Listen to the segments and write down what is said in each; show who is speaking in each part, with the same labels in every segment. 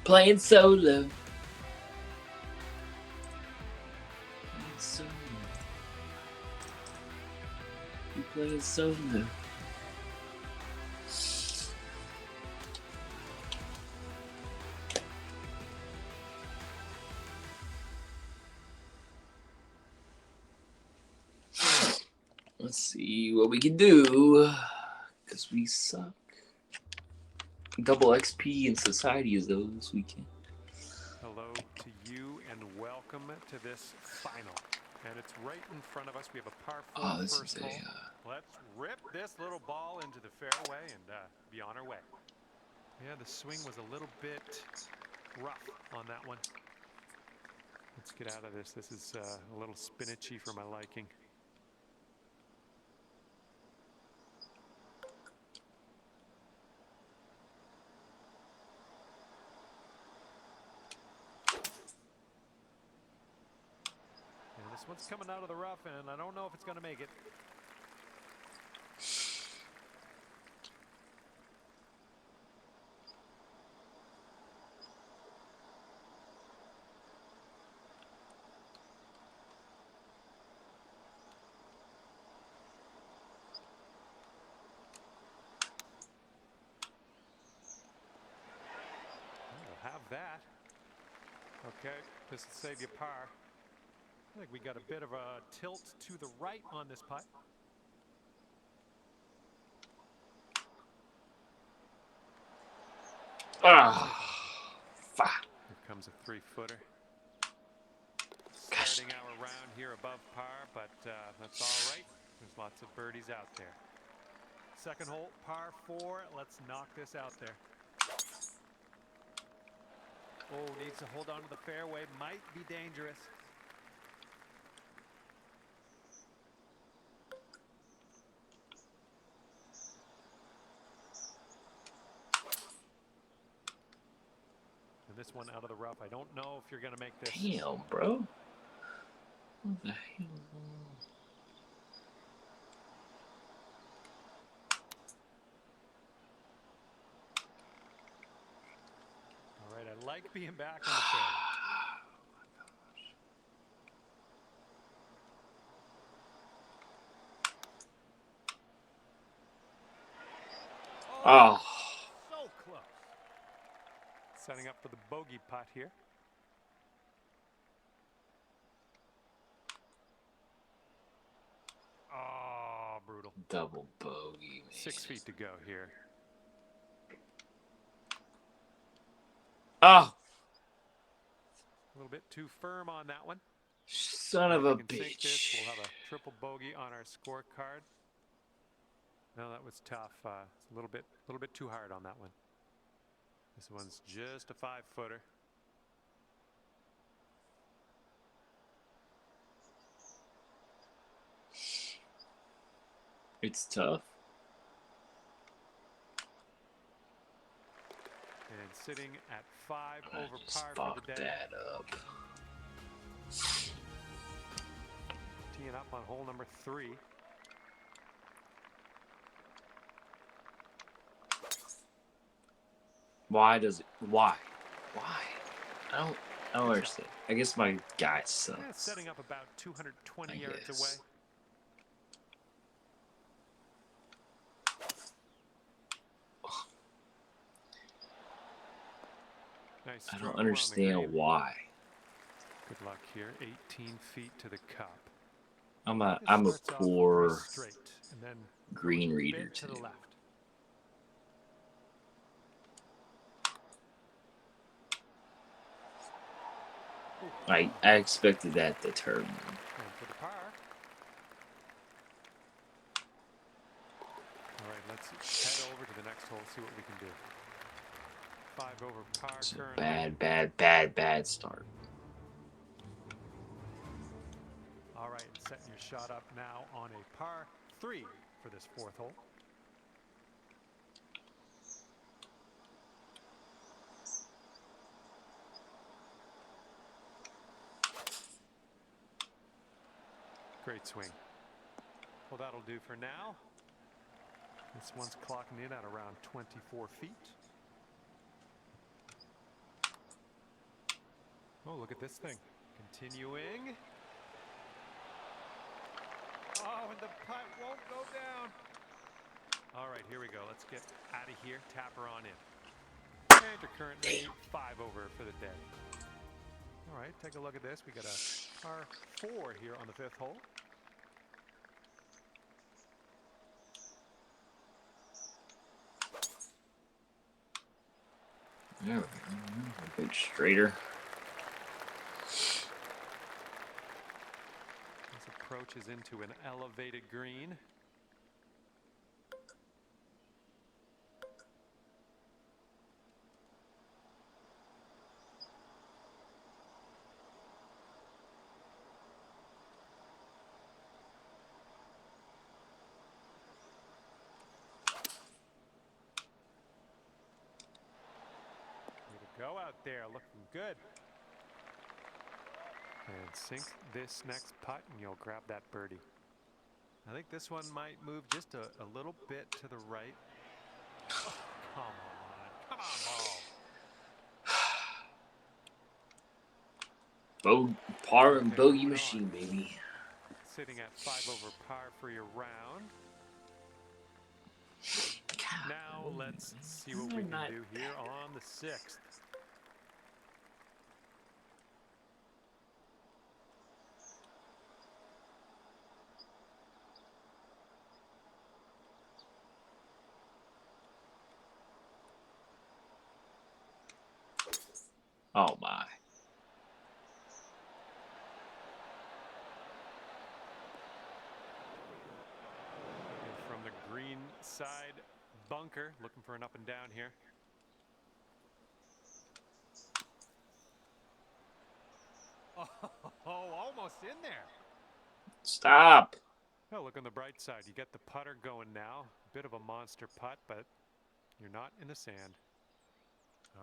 Speaker 1: Playing solo. Solo. You playing solo. Let's see what we can do, because we suck. Double XP in society is though this weekend.
Speaker 2: Hello to you and welcome to this final. And it's right in front of us. We have a par 4 first hole. Let's rip this little ball into the fairway and be on our way. Yeah, the swing was a little bit rough on that one. Let's get out of this. This is a little spinachy for my liking. And this one's coming out of the rough, and I don't know if it's going to make it. Have that. Okay, this will save you par. I think we got a bit of a tilt to the right on this putt. Here comes a 3-footer. Starting our round here above par, but that's all right. There's lots of birdies out there. Second hole, par 4. Let's knock this out there. Oh, needs to hold on to the fairway. Might be dangerous. And this one out of the rough. I don't know if you're going to make this.
Speaker 1: Damn, bro. What the hell?
Speaker 2: All right, I like being back on the fairway.
Speaker 1: Oh.
Speaker 2: So close. Setting up for the bogey putt here. Oh, brutal.
Speaker 1: Double bogey, man.
Speaker 2: 6 feet to go here.
Speaker 1: Oh.
Speaker 2: A little bit too firm on that one.
Speaker 1: Son of a bitch.
Speaker 2: This. We'll have a triple bogey on our scorecard. No, that was tough. It's a little bit too hard on that one. This one's just a 5-footer.
Speaker 1: It's tough.
Speaker 2: And sitting at 5 over par for the day.
Speaker 1: That up.
Speaker 2: Teeing up on hole number 3.
Speaker 1: Why? I don't understand. I guess my guy sucks.
Speaker 2: Yeah, setting up about 220 yards away. Nice.
Speaker 1: I don't understand why.
Speaker 2: Good luck here. 18 feet to the cup.
Speaker 1: I'm a poor green reader
Speaker 2: to the left.
Speaker 1: I expected that to turn.
Speaker 2: And for the par. All right, let's head over to the next hole, see what we can do. 5 over par.
Speaker 1: It's a bad start.
Speaker 2: All right, setting your shot up now on a par 3 for this 4th hole. Great swing. Well, that'll do for now. This one's clocking in at around 24 feet. Oh, look at this thing. Continuing. Oh, and the putt won't go down. All right, here we go. Let's get out of here. Tap her on in. And you're currently 5 over for the day. All right, take a look at this. We got a par 4 here on the 5th hole.
Speaker 1: There we go. A bit straighter.
Speaker 2: This approaches into an elevated green. Go out there, looking good. And sink this next putt and you'll grab that birdie. I think this one might move just a little bit to the right. Oh, come on,
Speaker 1: Par and bogey machine, baby.
Speaker 2: Sitting at 5 over par for your round. Now let's see what we can do here on the 6th.
Speaker 1: Oh my.
Speaker 2: And from the green side bunker, looking for an up and down here. Oh, almost in there.
Speaker 1: Stop.
Speaker 2: Oh, look on the bright side. You get the putter going now. Bit of a monster putt, but you're not in the sand.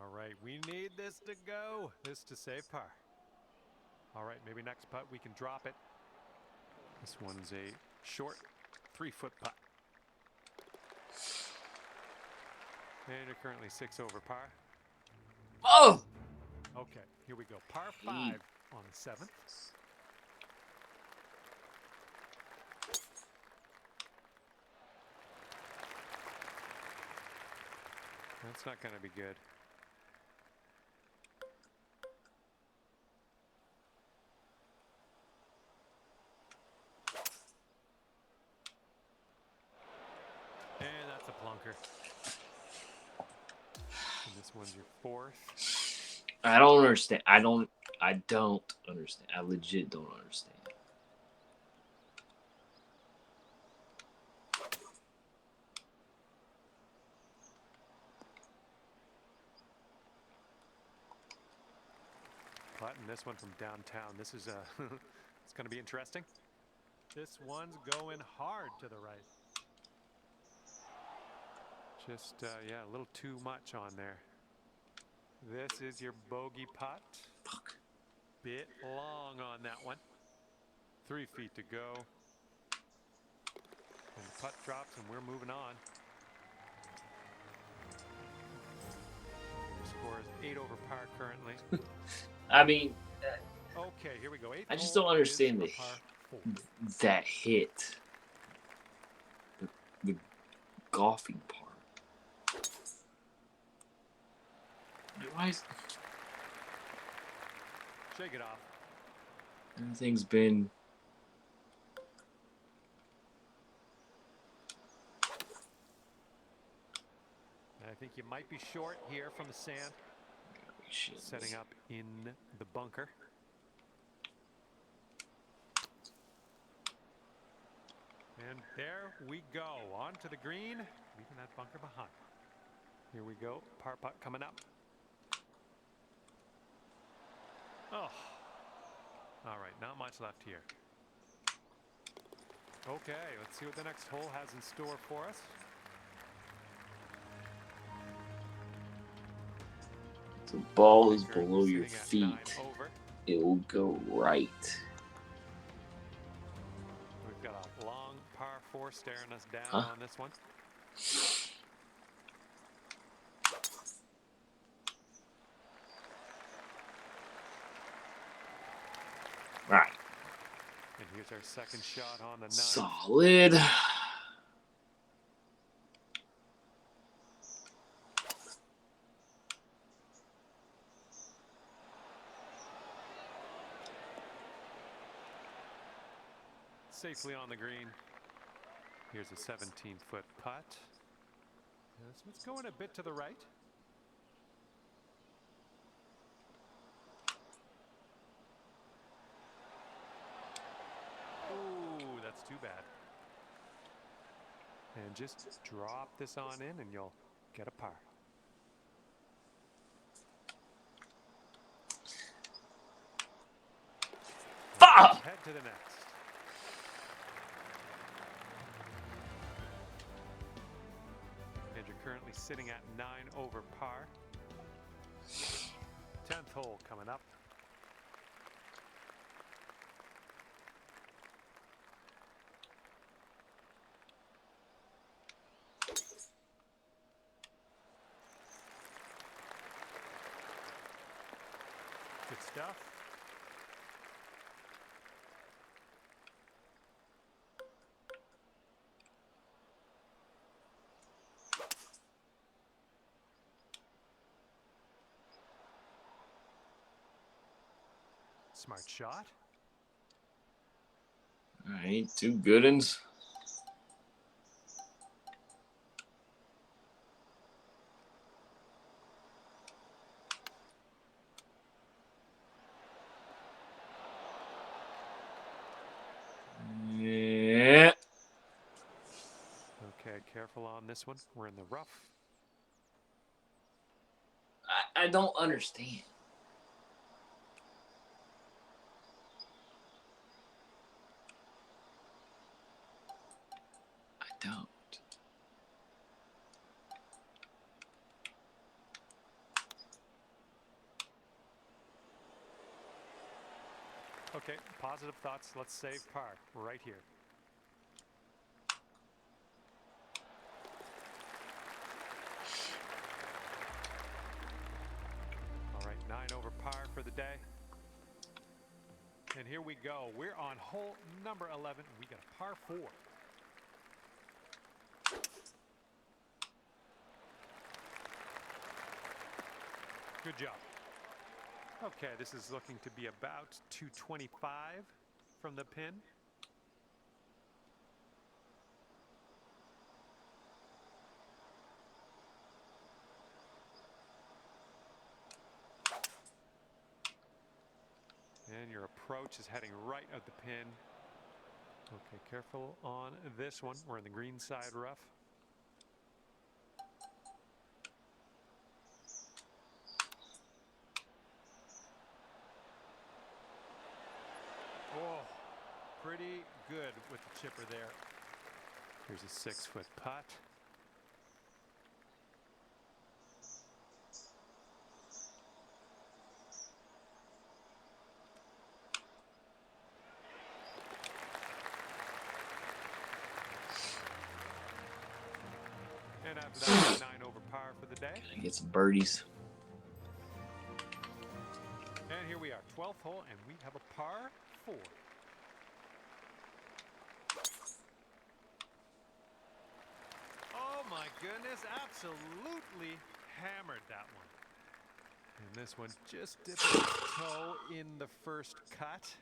Speaker 2: All right, we need this to go. This to save par. All right, maybe next putt we can drop it. This one's a short 3-foot putt. And you're currently 6 over par.
Speaker 1: Oh!
Speaker 2: Okay, here we go. Par 5 on the 7th. That's not going to be good. And that's a plunker. And this one's your 4th.
Speaker 1: I don't understand. I don't understand. I legit don't understand.
Speaker 2: Putting this one from downtown. This is it's going to be interesting. This one's going hard to the right. Just yeah, a little too much on there. This is your bogey putt.
Speaker 1: Fuck.
Speaker 2: Bit long on that one. 3 feet to go. And the putt drops and we're moving on. Your score is 8 over par currently.
Speaker 1: I mean,
Speaker 2: okay, here we go.
Speaker 1: I just don't understand that hit. The golfing part. Why is
Speaker 2: shake it off?
Speaker 1: Everything's been.
Speaker 2: I think you might be short here from the sand. Setting up in the bunker. And there we go. On to the green. Leaving that bunker behind. Here we go. Par putt coming up. Oh. All right, not much left here. Okay, let's see what the next hole has in store for us.
Speaker 1: The ball is below your feet. It will go right.
Speaker 2: We've got a long par 4 staring us down on this one. our second shot on the 9th.
Speaker 1: Solid.
Speaker 2: Safely on the green. Here's a 17-foot putt. This one's going a bit to the right. Ooh, that's too bad. And just drop this on in and you'll get a par.
Speaker 1: Fuck!
Speaker 2: Head to the next. And you're currently sitting at 9 over par. 10th hole coming up. Good stuff. Smart shot.
Speaker 1: All right, 2 good ones. Yeah.
Speaker 2: Okay, careful on this one. We're in the rough.
Speaker 1: I don't understand. I don't.
Speaker 2: Okay, positive thoughts. Let's save par right here. All right, 9 over par for the day. And here we go. We're on hole number 11. We got a par 4. Good job. Okay, this is looking to be about 225 from the pin. And your approach is heading right at the pin. Okay, careful on this one. We're in the green side rough. Oh, pretty good with the chipper there. Here's a 6-foot putt. And after that, 9 over par for the day.
Speaker 1: Gonna get some birdies.
Speaker 2: And here we are, 12th hole, and we have a par 4. Oh my goodness, absolutely hammered that one. And this one just dipped its toe in the first cut.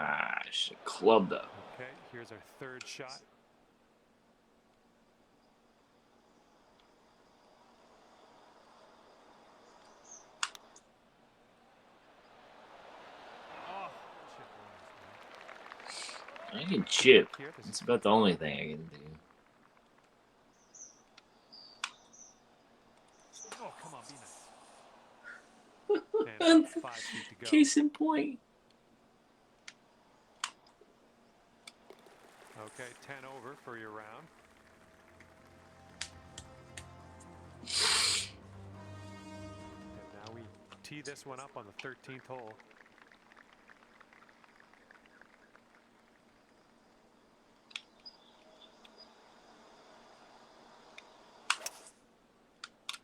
Speaker 1: Ah, I should have clubbed up.
Speaker 2: Okay, here's our third shot. Oh, chip
Speaker 1: I can chip.
Speaker 2: here.
Speaker 1: That's about the only thing I can do.
Speaker 2: Oh, come on, be nice. And 5 feet to go.
Speaker 1: Case in point.
Speaker 2: Okay, 10 over for your round. tee this one up on the 13th hole.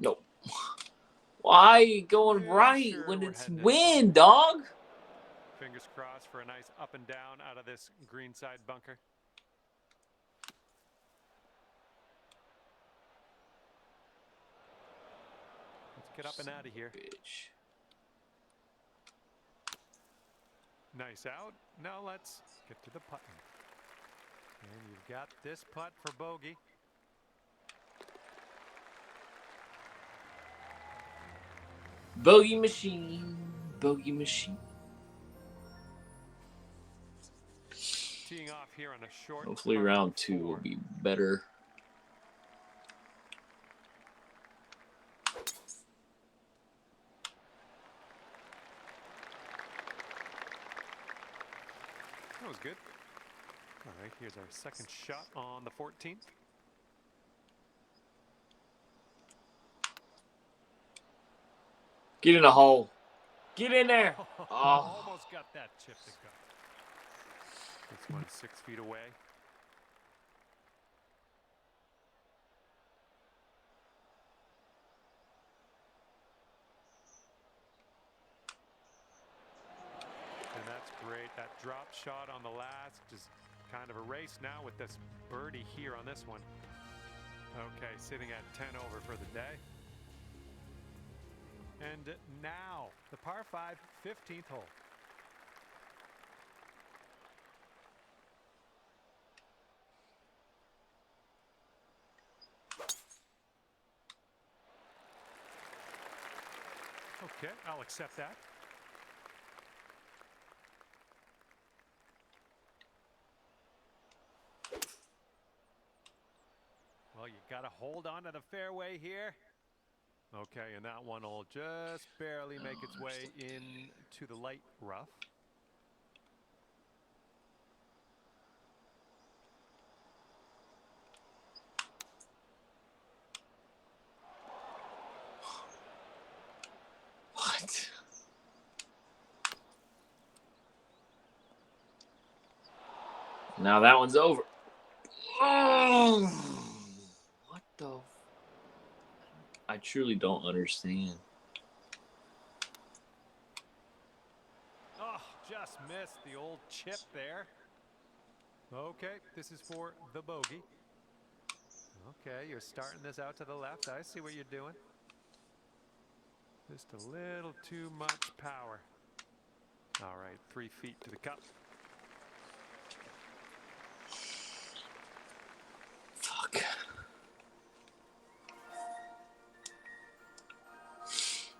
Speaker 1: Nope. Why are you going right when it's wind, dog?
Speaker 2: Fingers crossed for a nice up and down out of this greenside bunker. Let's get up and out of here.
Speaker 1: Bitch.
Speaker 2: Nice out. Now let's get to the putting. And you've got this putt for bogey.
Speaker 1: Bogey machine. Bogey machine.
Speaker 2: Teeing off here on a short.
Speaker 1: Hopefully round 2 will be better.
Speaker 2: That was good. All right, here's our second shot on the 14th.
Speaker 1: Get in the hole. Get in there. Oh.
Speaker 2: Almost got that chip to go. This one's 6 feet away. And that's great. That drop shot on the last, just kind of a race now with this birdie here on this one. Okay, sitting at 10 over for the day. And now, the par 5, 15th hole. Okay, I'll accept that. Well, you got to hold on to the fairway here. Okay, and that one will just barely make its way into the light rough.
Speaker 1: What? Now that one's over. Oh, what the? I truly don't understand.
Speaker 2: Oh, just missed the old chip there. Okay, this is for the bogey. Okay, you're starting this out to the left. I see what you're doing. Just a little too much power. All right, 3 feet to the cup.
Speaker 1: Fuck.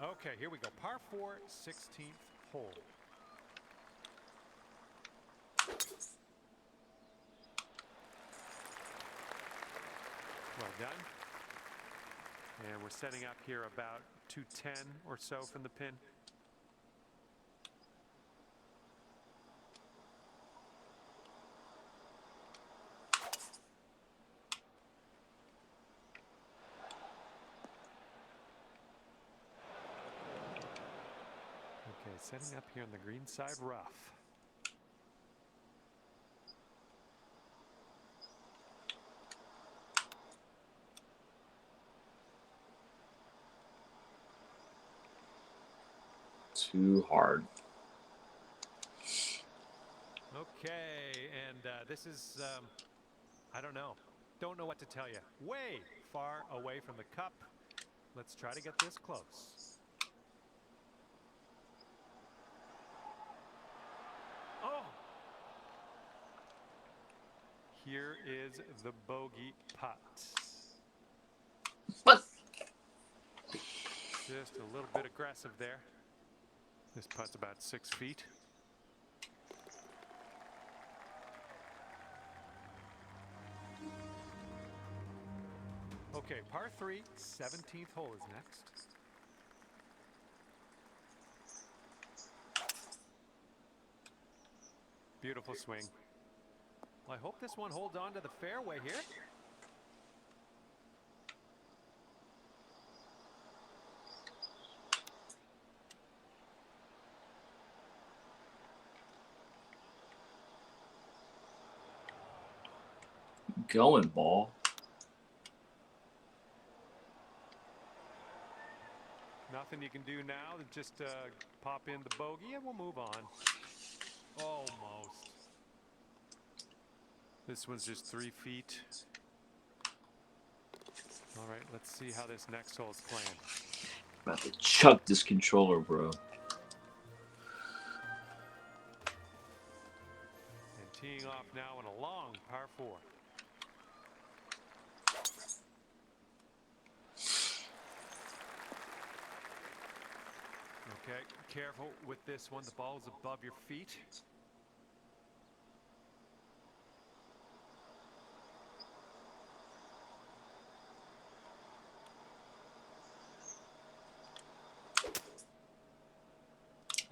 Speaker 2: Okay, here we go. Par 4, 16th hole. Well done. And we're setting up here about 210 or so from the pin. Okay, setting up here on the green side rough.
Speaker 1: Too hard.
Speaker 2: Okay, and this is, I don't know. Don't know what to tell you. Way far away from the cup. Let's try to get this close. Oh! Here is the bogey putt.
Speaker 1: What?
Speaker 2: Just a little bit aggressive there. This putt's about 6 feet. Okay, par 3, 17th hole is next. Beautiful swing. Well, I hope this one holds on to the fairway here.
Speaker 1: going, ball.
Speaker 2: Nothing you can do now. Just pop in the bogey and we'll move on. Almost. This one's just 3 feet. All right, let's see how this next hole is playing.
Speaker 1: About to chuck this controller, bro.
Speaker 2: And teeing off now in a long par 4. Okay, careful with this one. The ball is above your feet.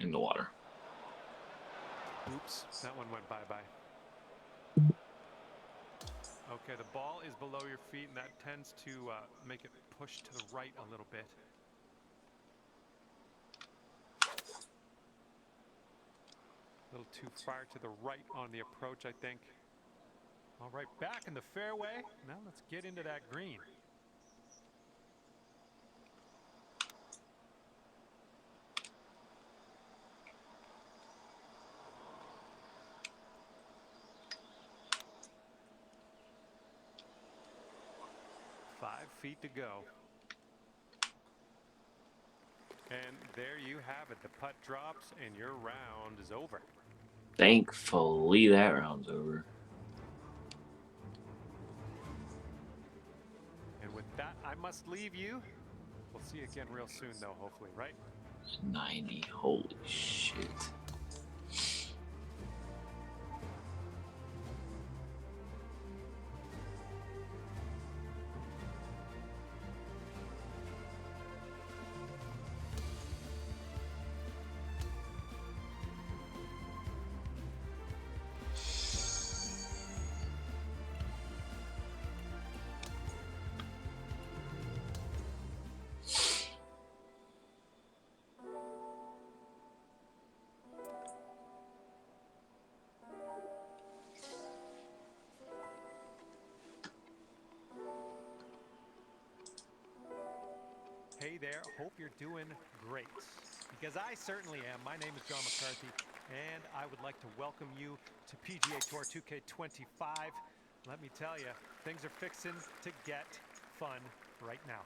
Speaker 1: In the water.
Speaker 2: Oops, that one went bye-bye. Okay, the ball is below your feet, and that tends to make it push to the right a little bit. A little too far to the right on the approach, I think. All right, back in the fairway. Now let's get into that green. Five feet to go. And there you have it. The putt drops and your round is over.
Speaker 1: Thankfully, that round's over.
Speaker 2: And with that, I must leave you. We'll see you again real soon, though, hopefully, right?
Speaker 1: 90. Holy shit.
Speaker 2: Hey there, hope you're doing great. Because I certainly am. My name is John McCarthy, and I would like to welcome you to PGA Tour 2K25. Let me tell you, things are fixing to get fun right now.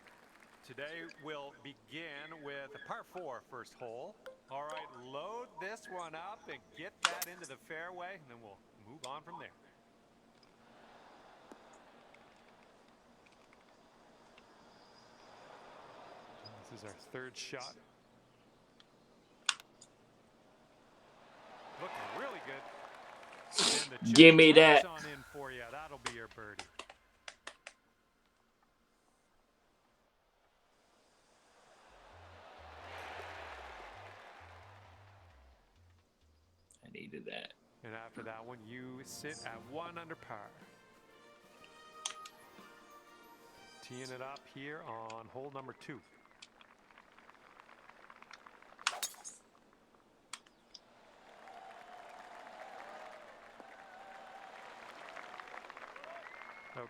Speaker 2: Today we'll begin with a par 4 first hole. All right, load this one up and get that into the fairway, and then we'll move on from there. This is our third shot. Looking really good. And the
Speaker 1: Give me that.
Speaker 2: on in for you. That'll be your birdie.
Speaker 1: I needed that.
Speaker 2: And after that one, you sit at 1 under par. Teeing it up here on hole number 2.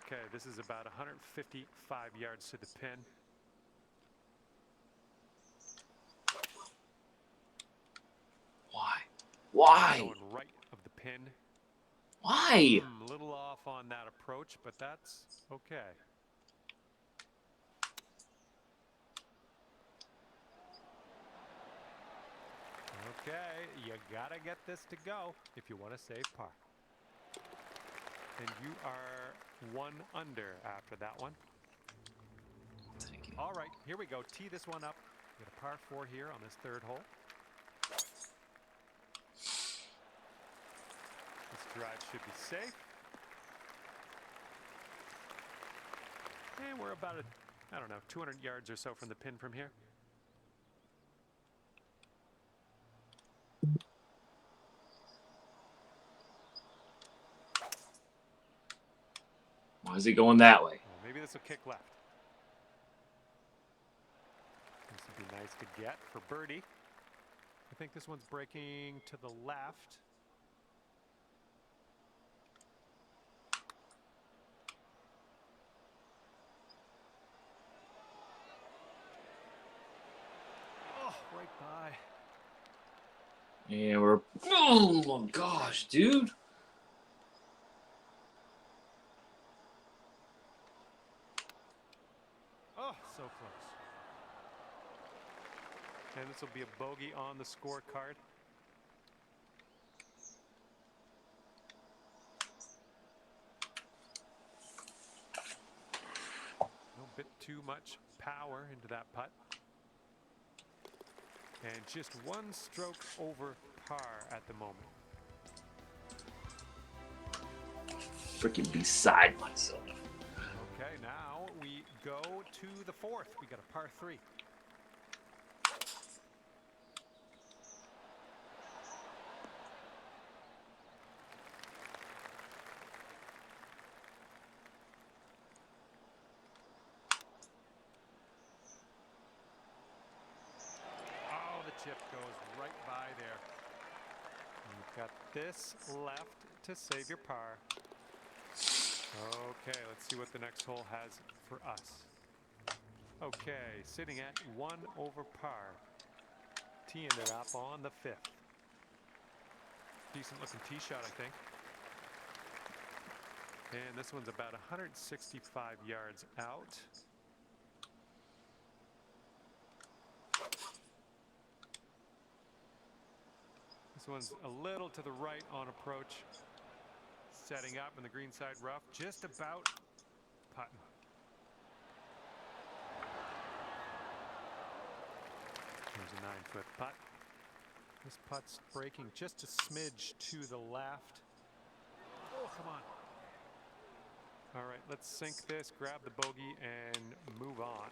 Speaker 2: Okay, this is about 155 yards to the pin.
Speaker 1: Why?
Speaker 2: Going right of the pin.
Speaker 1: Why?
Speaker 2: A little off on that approach, but that's okay. Okay, you gotta get this to go if you want to save par. And you are 1 under after that one.
Speaker 1: Thank you.
Speaker 2: All right, here we go. Tee this one up. Get a par 4 here on this third hole. This drive should be safe. And we're about, I don't know, 200 yards or so from the pin from here.
Speaker 1: Why is he going that way?
Speaker 2: Well, maybe this will kick left. This would be nice to get for birdie. I think this one's breaking to the left.
Speaker 1: And we're... Oh my gosh, dude.
Speaker 2: Oh, so close. And this will be a bogey on the scorecard. A bit too much power into that putt. And just one stroke over par at the moment.
Speaker 1: Freaking beside myself.
Speaker 2: Okay, now we go to the fourth. We got a par 3. Oh, the chip goes right by there. You've got this left to save your par. Okay, let's see what the next hole has for us. Okay, sitting at 1 over par. Teeing it up on the 5th. Decent looking tee shot, I think. And this one's about 165 yards out. This one's a little to the right on approach. Setting up in the greenside rough, just about putting. There's a 9-foot putt. This putt's breaking just a smidge to the left. Oh, come on. All right, let's sink this, grab the bogey, and move on.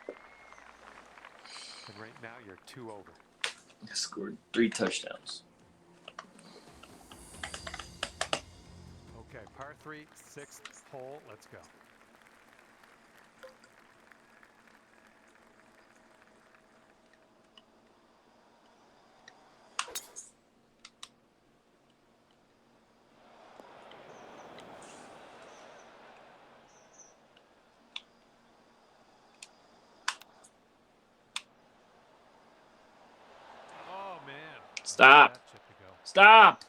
Speaker 2: And right now, you're 2 over.
Speaker 1: I scored 3 touchdowns.
Speaker 2: Okay, par 3, 6th hole. Let's go. Oh, man.
Speaker 1: Stop. Stop.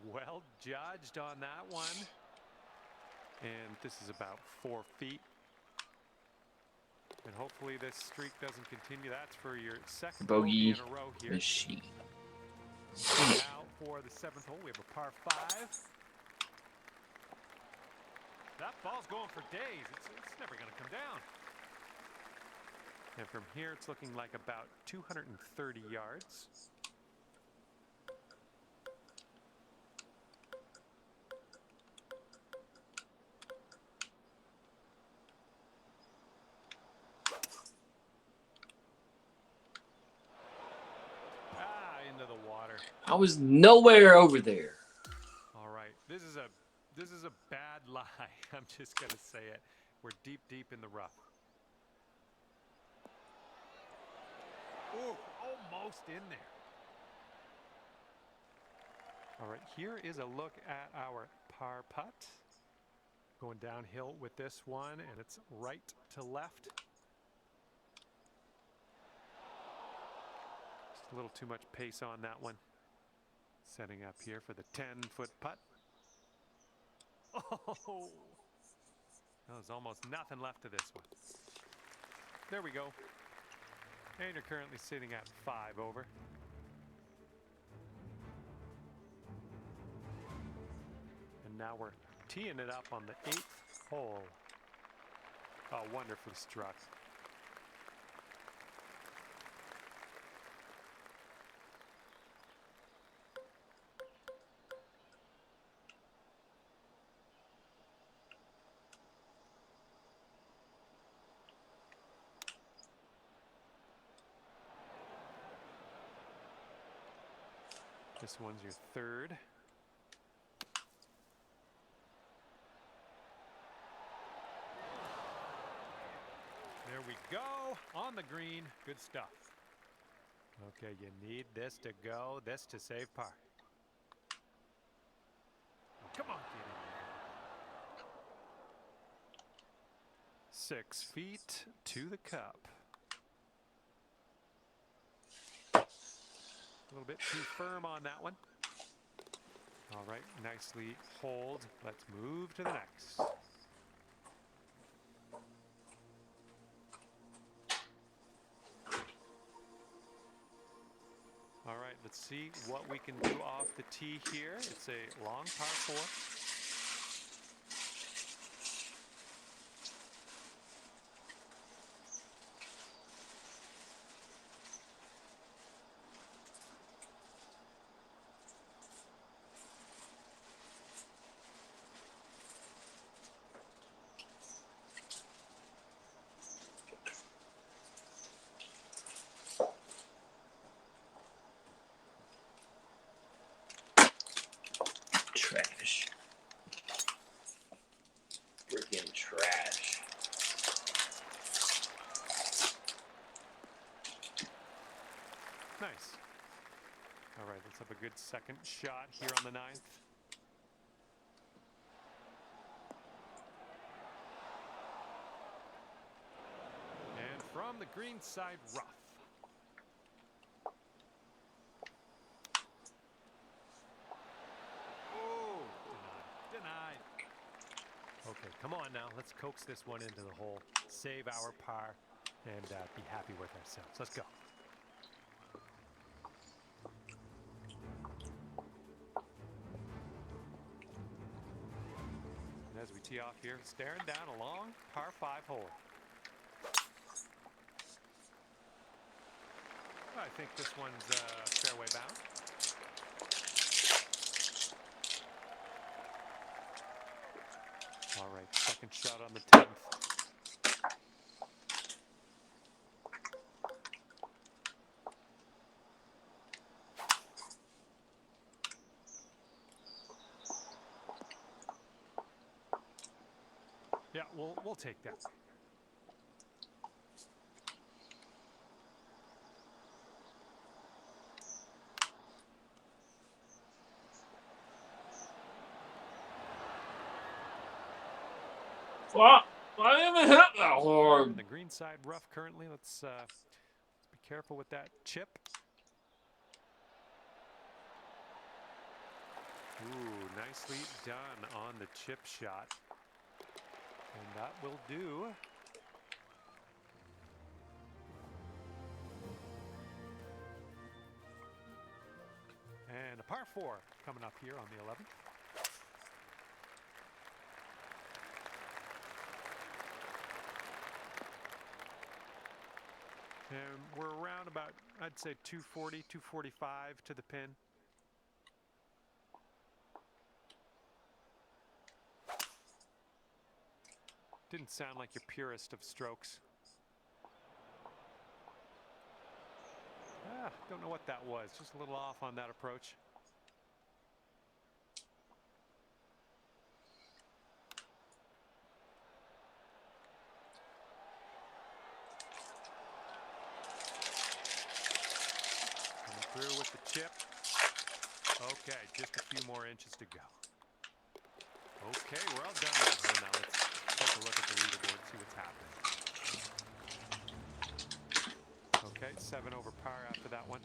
Speaker 2: Well judged on that one. And this is about 4 feet. And hopefully this streak doesn't continue. That's for your second bogey in a row here.
Speaker 1: Machine.
Speaker 2: Now for the 7th hole, we have a par 5. That ball's going for days. It's never going to come down. And from here, it's looking like about 230 yards. Into the water.
Speaker 1: I was nowhere over there.
Speaker 2: All right, this is a bad lie. I'm just gonna say it. We're deep in the rough. Ooh, almost in there. All right, here is a look at our par putt. Going downhill with this one, and it's right to left. Just a little too much pace on that one. Setting up here for the 10-foot putt. Oh, there's almost nothing left to this one. There we go. And you're currently sitting at 5 over. And now we're teeing it up on the 8th hole. Oh, wonderfully struck. This one's your 3rd. There we go, on the green. Good stuff. Okay, you need this to go, this to save par. Come on, get in 6 feet to the cup. A little bit too firm on that one. All right, nicely hold. Let's move to the next. All right, let's see what we can do off the tee here. It's a long par 4.
Speaker 1: Trash. Freaking trash.
Speaker 2: Nice. All right, let's have a good second shot here on the 9th. And from the green side rough. Oh, denied. Okay, come on now. Let's coax this one into the hole, save our par, and be happy with ourselves. Let's go. And as we tee off here, staring down a long par 5 hole. I think this one's fairway bound. All right, second shot on the 10th. Yeah, we'll take that.
Speaker 1: Well, I didn't even hit that hard.
Speaker 2: The green side rough currently. Let's be careful with that chip. Ooh, nicely done on the chip shot. And that will do. And a par 4 coming up here on the 11th. And we're around about, I'd say 240, 245 to the pin. Didn't sound like your purest of strokes. Don't know what that was. Just a little off on that approach. Coming through with the chip. Okay, just a few more inches to go. Okay, we're all done with it now. Let's take a look at the leaderboard, see what's happening. Okay, 7 over par after that one.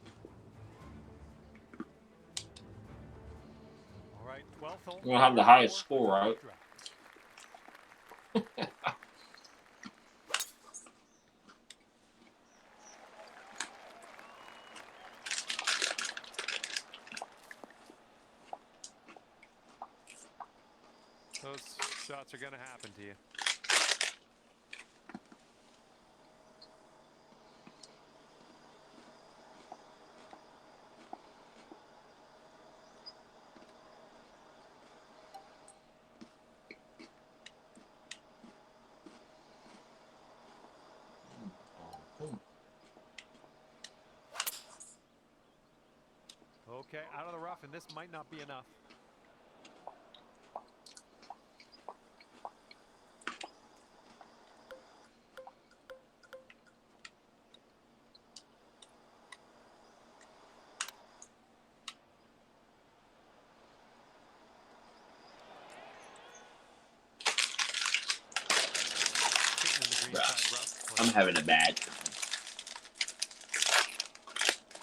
Speaker 2: All right, 12th hole.
Speaker 1: We'll have the highest score, right?
Speaker 2: Those shots are going to happen to you. Okay, out of the rough, and this might not be enough. Sitting in the greenside rough.
Speaker 1: I'm having a bad time.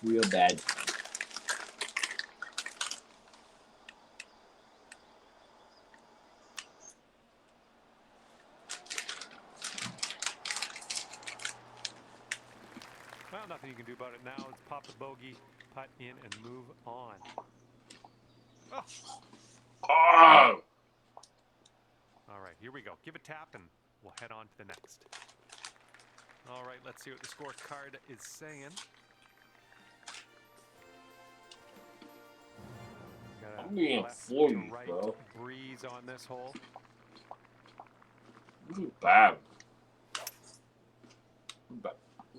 Speaker 1: Real bad time.
Speaker 2: Well, nothing you can do about it now. Let's pop the bogey, putt in, and move on. Oh.
Speaker 1: Oh!
Speaker 2: All right, here we go. Give a tap, and we'll head on to the next. All right, let's see what the scorecard is saying.
Speaker 1: I'm being 40, bro.
Speaker 2: Breeze on this hole.
Speaker 1: This is bad.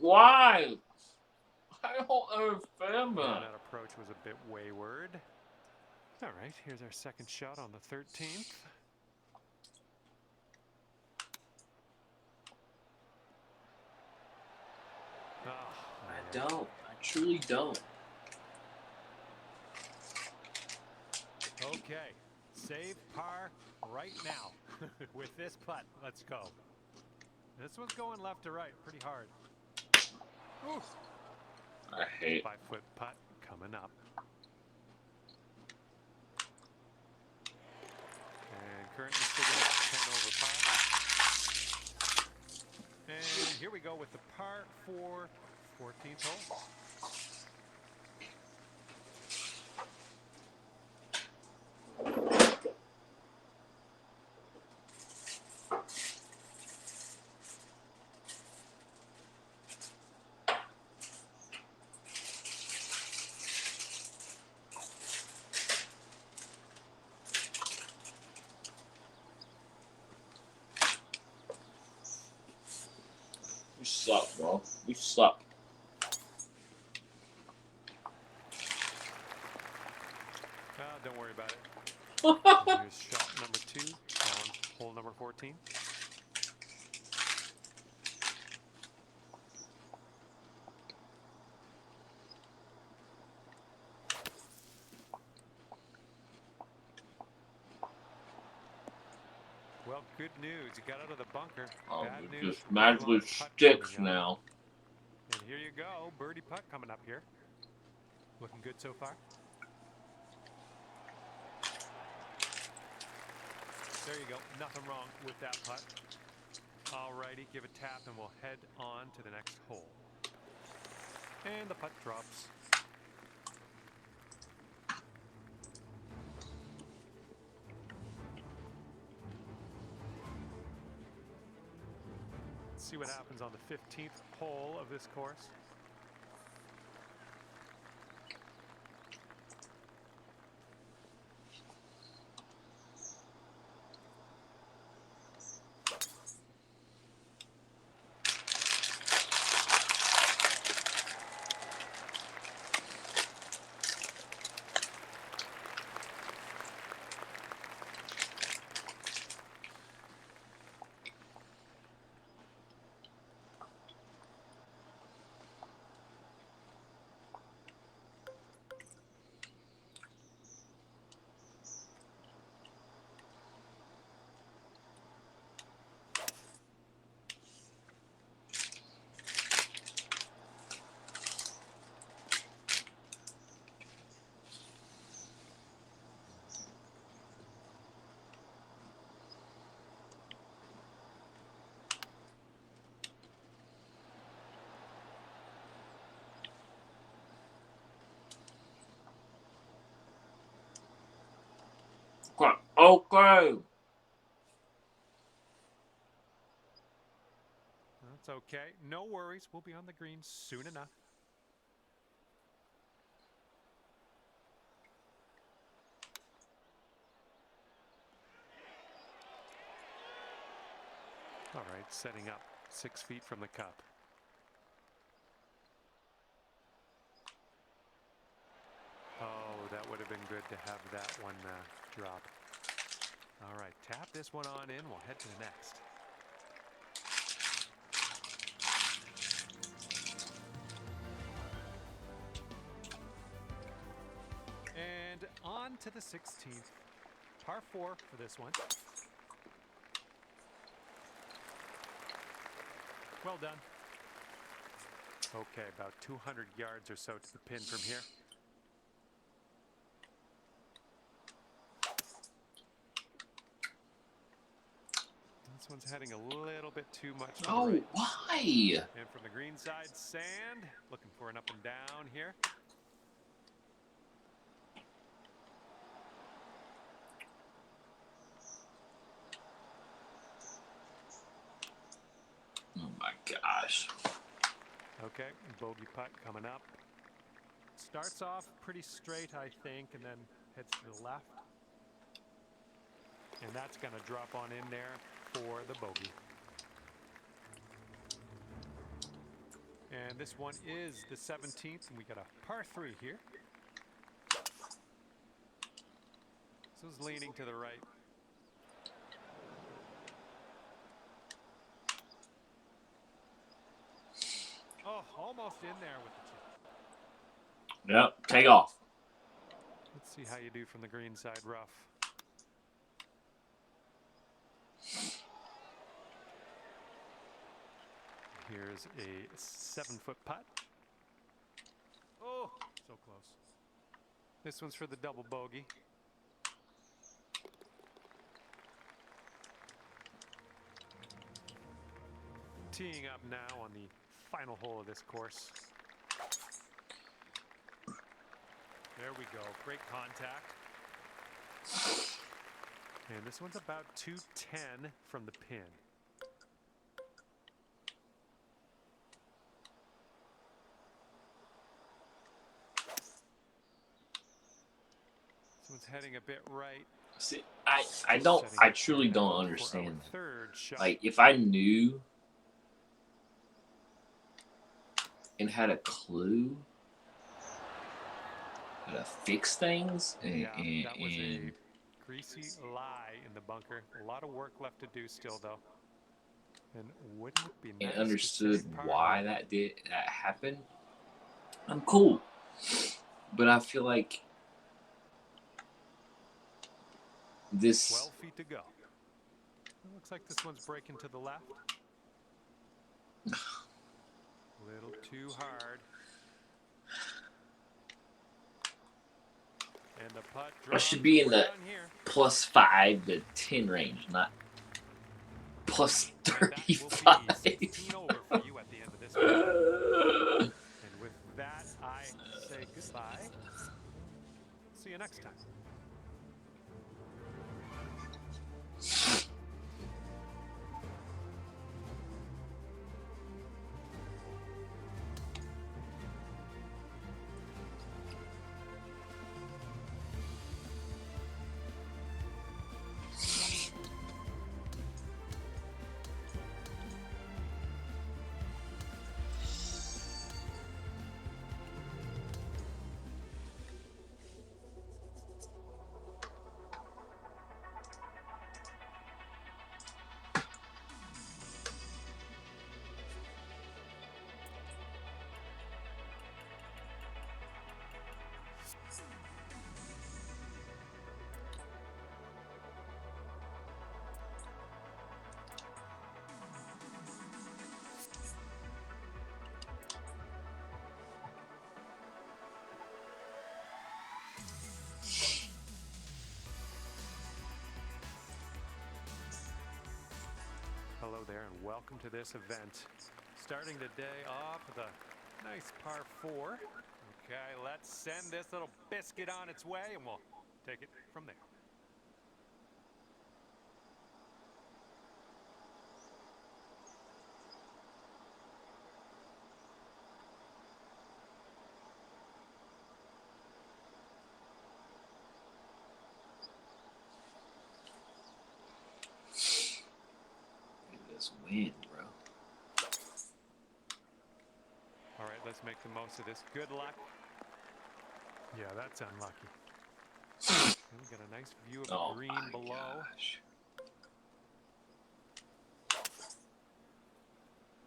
Speaker 1: Why? I don't understand that.
Speaker 2: That approach was a bit wayward. All right, here's our second shot on the 13th. Oh,
Speaker 1: I don't. I truly don't.
Speaker 2: Okay, save par right now with this putt. Let's go. This one's going left to right pretty hard. Ooh.
Speaker 1: I hate
Speaker 2: 5-foot putt coming up. And currently sitting at 10 over par. And here we go with the par 4 14th hole.
Speaker 1: We suck, bro. We suck.
Speaker 2: Don't worry about it. Here's shot number 2 on hole number 14. Well, good news. You got out of the bunker.
Speaker 1: Oh,
Speaker 2: Bad news.
Speaker 1: just magically sticks now.
Speaker 2: And here you go. Birdie putt coming up here. Looking good so far. There you go. Nothing wrong with that putt. Alrighty, give a tap and we'll head on to the next hole. And the putt drops. Let's see what happens on the 15th hole of this course.
Speaker 1: Okay.
Speaker 2: That's okay. No worries. We'll be on the green soon enough. All right, setting up 6 feet from the cup. Oh, that would have been good to have that one drop. All right, tap this one on in. We'll head to the next. And on to the 16th. Par 4 for this one. Well done. Okay, about 200 yards or so to the pin from here. This one's heading a little bit too much to the right.
Speaker 1: Why?
Speaker 2: And from the green side, sand. Looking for an up and down here.
Speaker 1: Oh my gosh.
Speaker 2: Okay, bogey putt coming up. Starts off pretty straight, I think, and then heads to the left. And that's going to drop on in there for the bogey. And this one is the 17th, and we got a par 3 here. This is leaning to the right. Oh, almost in there with the chip.
Speaker 1: Yep, take off.
Speaker 2: Let's see how you do from the green side rough. Here's a 7-foot putt. Oh, so close. This one's for the double bogey. Teeing up now on the final hole of this course. There we go. Great contact. And this one's about 210 from the pin. This one's heading a bit right.
Speaker 1: See, I truly don't understand that. Like, if I knew and had a clue how to fix things, and
Speaker 2: that was a greasy lie in the bunker. A lot of work left to do still, though. And wouldn't it be nice
Speaker 1: and understood
Speaker 2: to
Speaker 1: why that happened, I'm cool. But I feel like this
Speaker 2: 12 feet to go. It looks like this one's breaking to the left. A little too hard. And the putt
Speaker 1: I should be in the +5 to 10 range, not +35.
Speaker 2: Over for you at the end of this one. And with that, I say goodbye. See you next time. Hello there and welcome to this event. Starting the day off with a nice par 4. Okay, let's send this little biscuit on its way and we'll take it from there.
Speaker 1: Wind, bro.
Speaker 2: All right, let's make the most of this. Good luck. Yeah, that's unlucky. And we got a nice view of the green below.
Speaker 1: Gosh.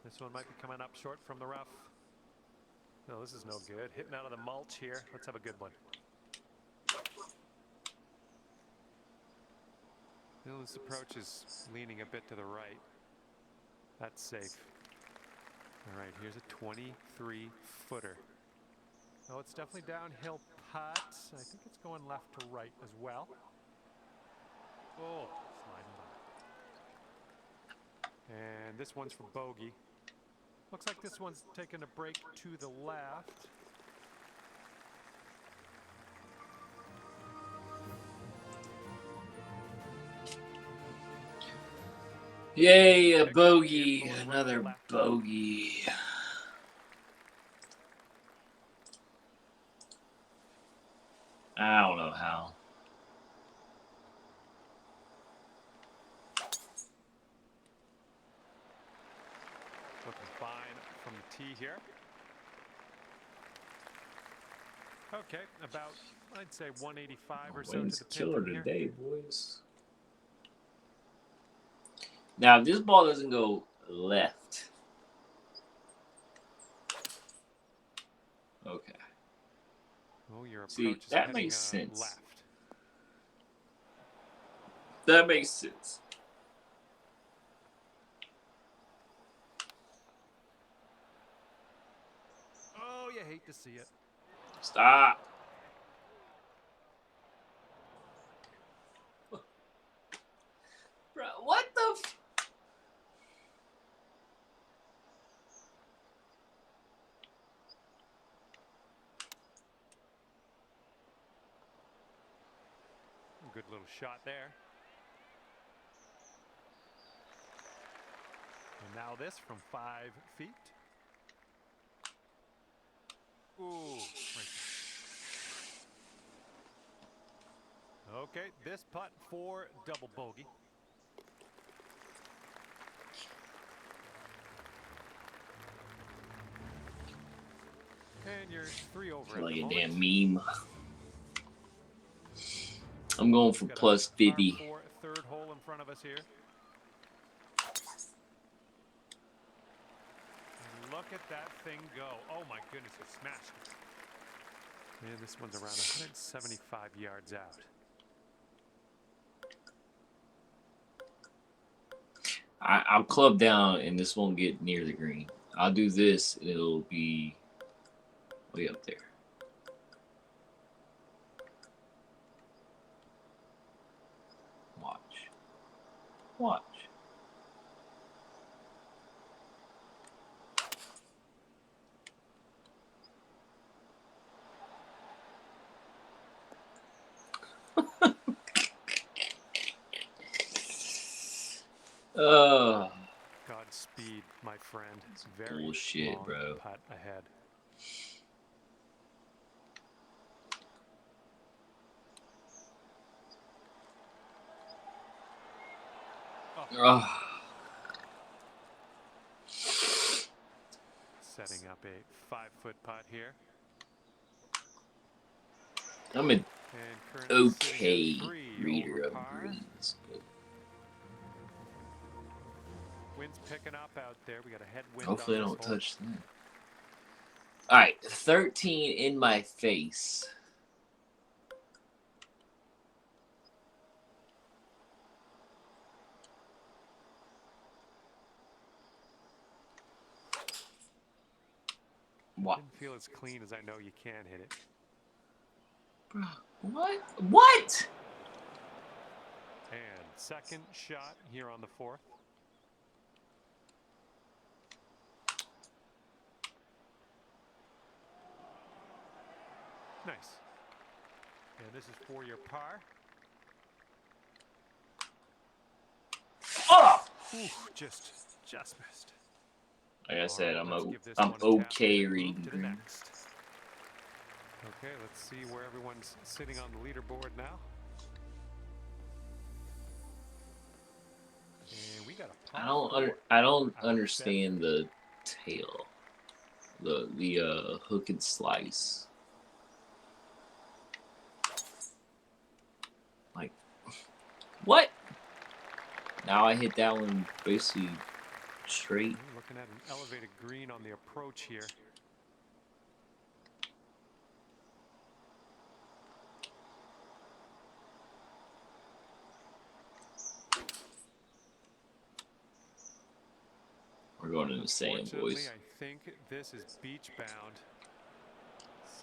Speaker 2: This one might be coming up short from the rough. No, this is no good. Hitting out of the mulch here. Let's have a good one. This approach is leaning a bit to the right. That's safe. All right, here's a 23-footer. Oh, it's definitely downhill putt. I think it's going left to right as well. Oh, sliding by. And this one's for bogey. Looks like this one's taking a break to the left.
Speaker 1: Yay, a bogey. Another bogey. I don't know how.
Speaker 2: Looking fine from the tee here. Okay, about, I'd say 185 or so to the pin
Speaker 1: Killer
Speaker 2: from here.
Speaker 1: today, boys. Now, if this ball doesn't go left. Okay.
Speaker 2: Oh, your approach
Speaker 1: See,
Speaker 2: is
Speaker 1: that
Speaker 2: heading,
Speaker 1: makes sense.
Speaker 2: left.
Speaker 1: That makes sense.
Speaker 2: Oh, you hate to see it.
Speaker 1: Stop. Bro, what the f...
Speaker 2: Good little shot there. And now this from 5 feet. Ooh. Okay, this putt for double bogey. And you're 3 over.
Speaker 1: Feel like a
Speaker 2: moment.
Speaker 1: damn meme. I'm going for plus 50.
Speaker 2: Third hole in front of us here. And look at that thing go. Oh my goodness, he smashed it. And this one's around 175 yards out.
Speaker 1: I'll club down and this won't get near the green. I'll do this and it'll be way up there. Watch. Watch.
Speaker 2: Godspeed, my friend.
Speaker 1: That's
Speaker 2: very
Speaker 1: bullshit,
Speaker 2: long
Speaker 1: bro.
Speaker 2: Putt ahead.
Speaker 1: Oh.
Speaker 2: Setting up a 5-foot putt here.
Speaker 1: I'm an okay reader of greens.
Speaker 2: Wind's picking up out there. We got a headwind.
Speaker 1: Hopefully I don't touch that. All right, 13 in my face. What?
Speaker 2: Didn't feel as clean as I know you can hit it.
Speaker 1: Bro, what? What?
Speaker 2: And second shot here on the 4th. Nice. And this is for your par.
Speaker 1: Oh!
Speaker 2: Ooh, just missed.
Speaker 1: Like I said,
Speaker 2: Right,
Speaker 1: I'm okay reading greens.
Speaker 2: Okay, let's see where everyone's sitting on the leaderboard now. And we got a
Speaker 1: I don't understand the tail, the hook and slice. Like, what? Now I hit that one basically straight.
Speaker 2: Looking at an elevated green on the approach here.
Speaker 1: We're going in the sand, boys.
Speaker 2: I think this is beach bound.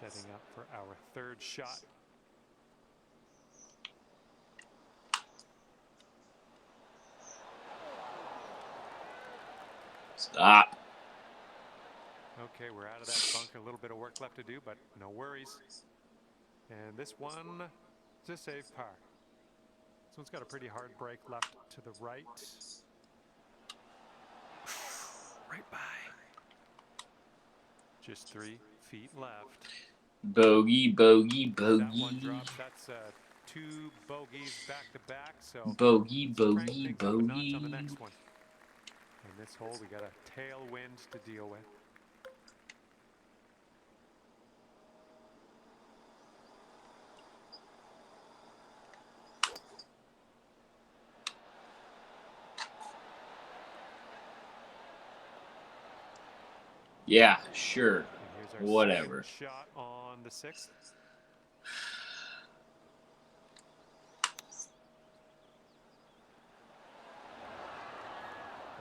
Speaker 2: Setting up for our third shot.
Speaker 1: Stop.
Speaker 2: Okay, we're out of that bunker. A little bit of work left to do, but no worries. And this one, it's a safe par. This one's got a pretty hard break left to the right. Right by. Just 3 feet left.
Speaker 1: Bogey, bogey, bogey.
Speaker 2: That one drops. That's 2 bogeys back to back. So
Speaker 1: bogey,
Speaker 2: let's
Speaker 1: bogey,
Speaker 2: crank things up a notch on the
Speaker 1: bogey.
Speaker 2: next one. In this hole, we got a tailwind to deal with.
Speaker 1: Yeah, sure.
Speaker 2: Here's our
Speaker 1: Whatever.
Speaker 2: Shot on the 6th.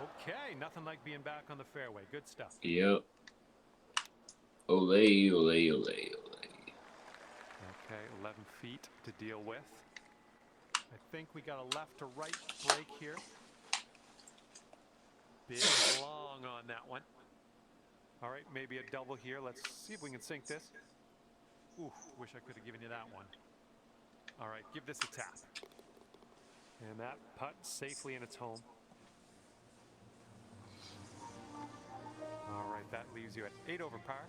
Speaker 2: Okay, nothing like being back on the fairway. Good stuff.
Speaker 1: Yep. Olay, olay, olay, olay.
Speaker 2: Okay, 11 feet to deal with. I think we got a left to right break here. Big long on that one. All right, maybe a double here. Let's see if we can sink this. Ooh, wish I could have given you that one. All right, give this a tap. And that putt safely in its home. All right, that leaves you at 8 over par.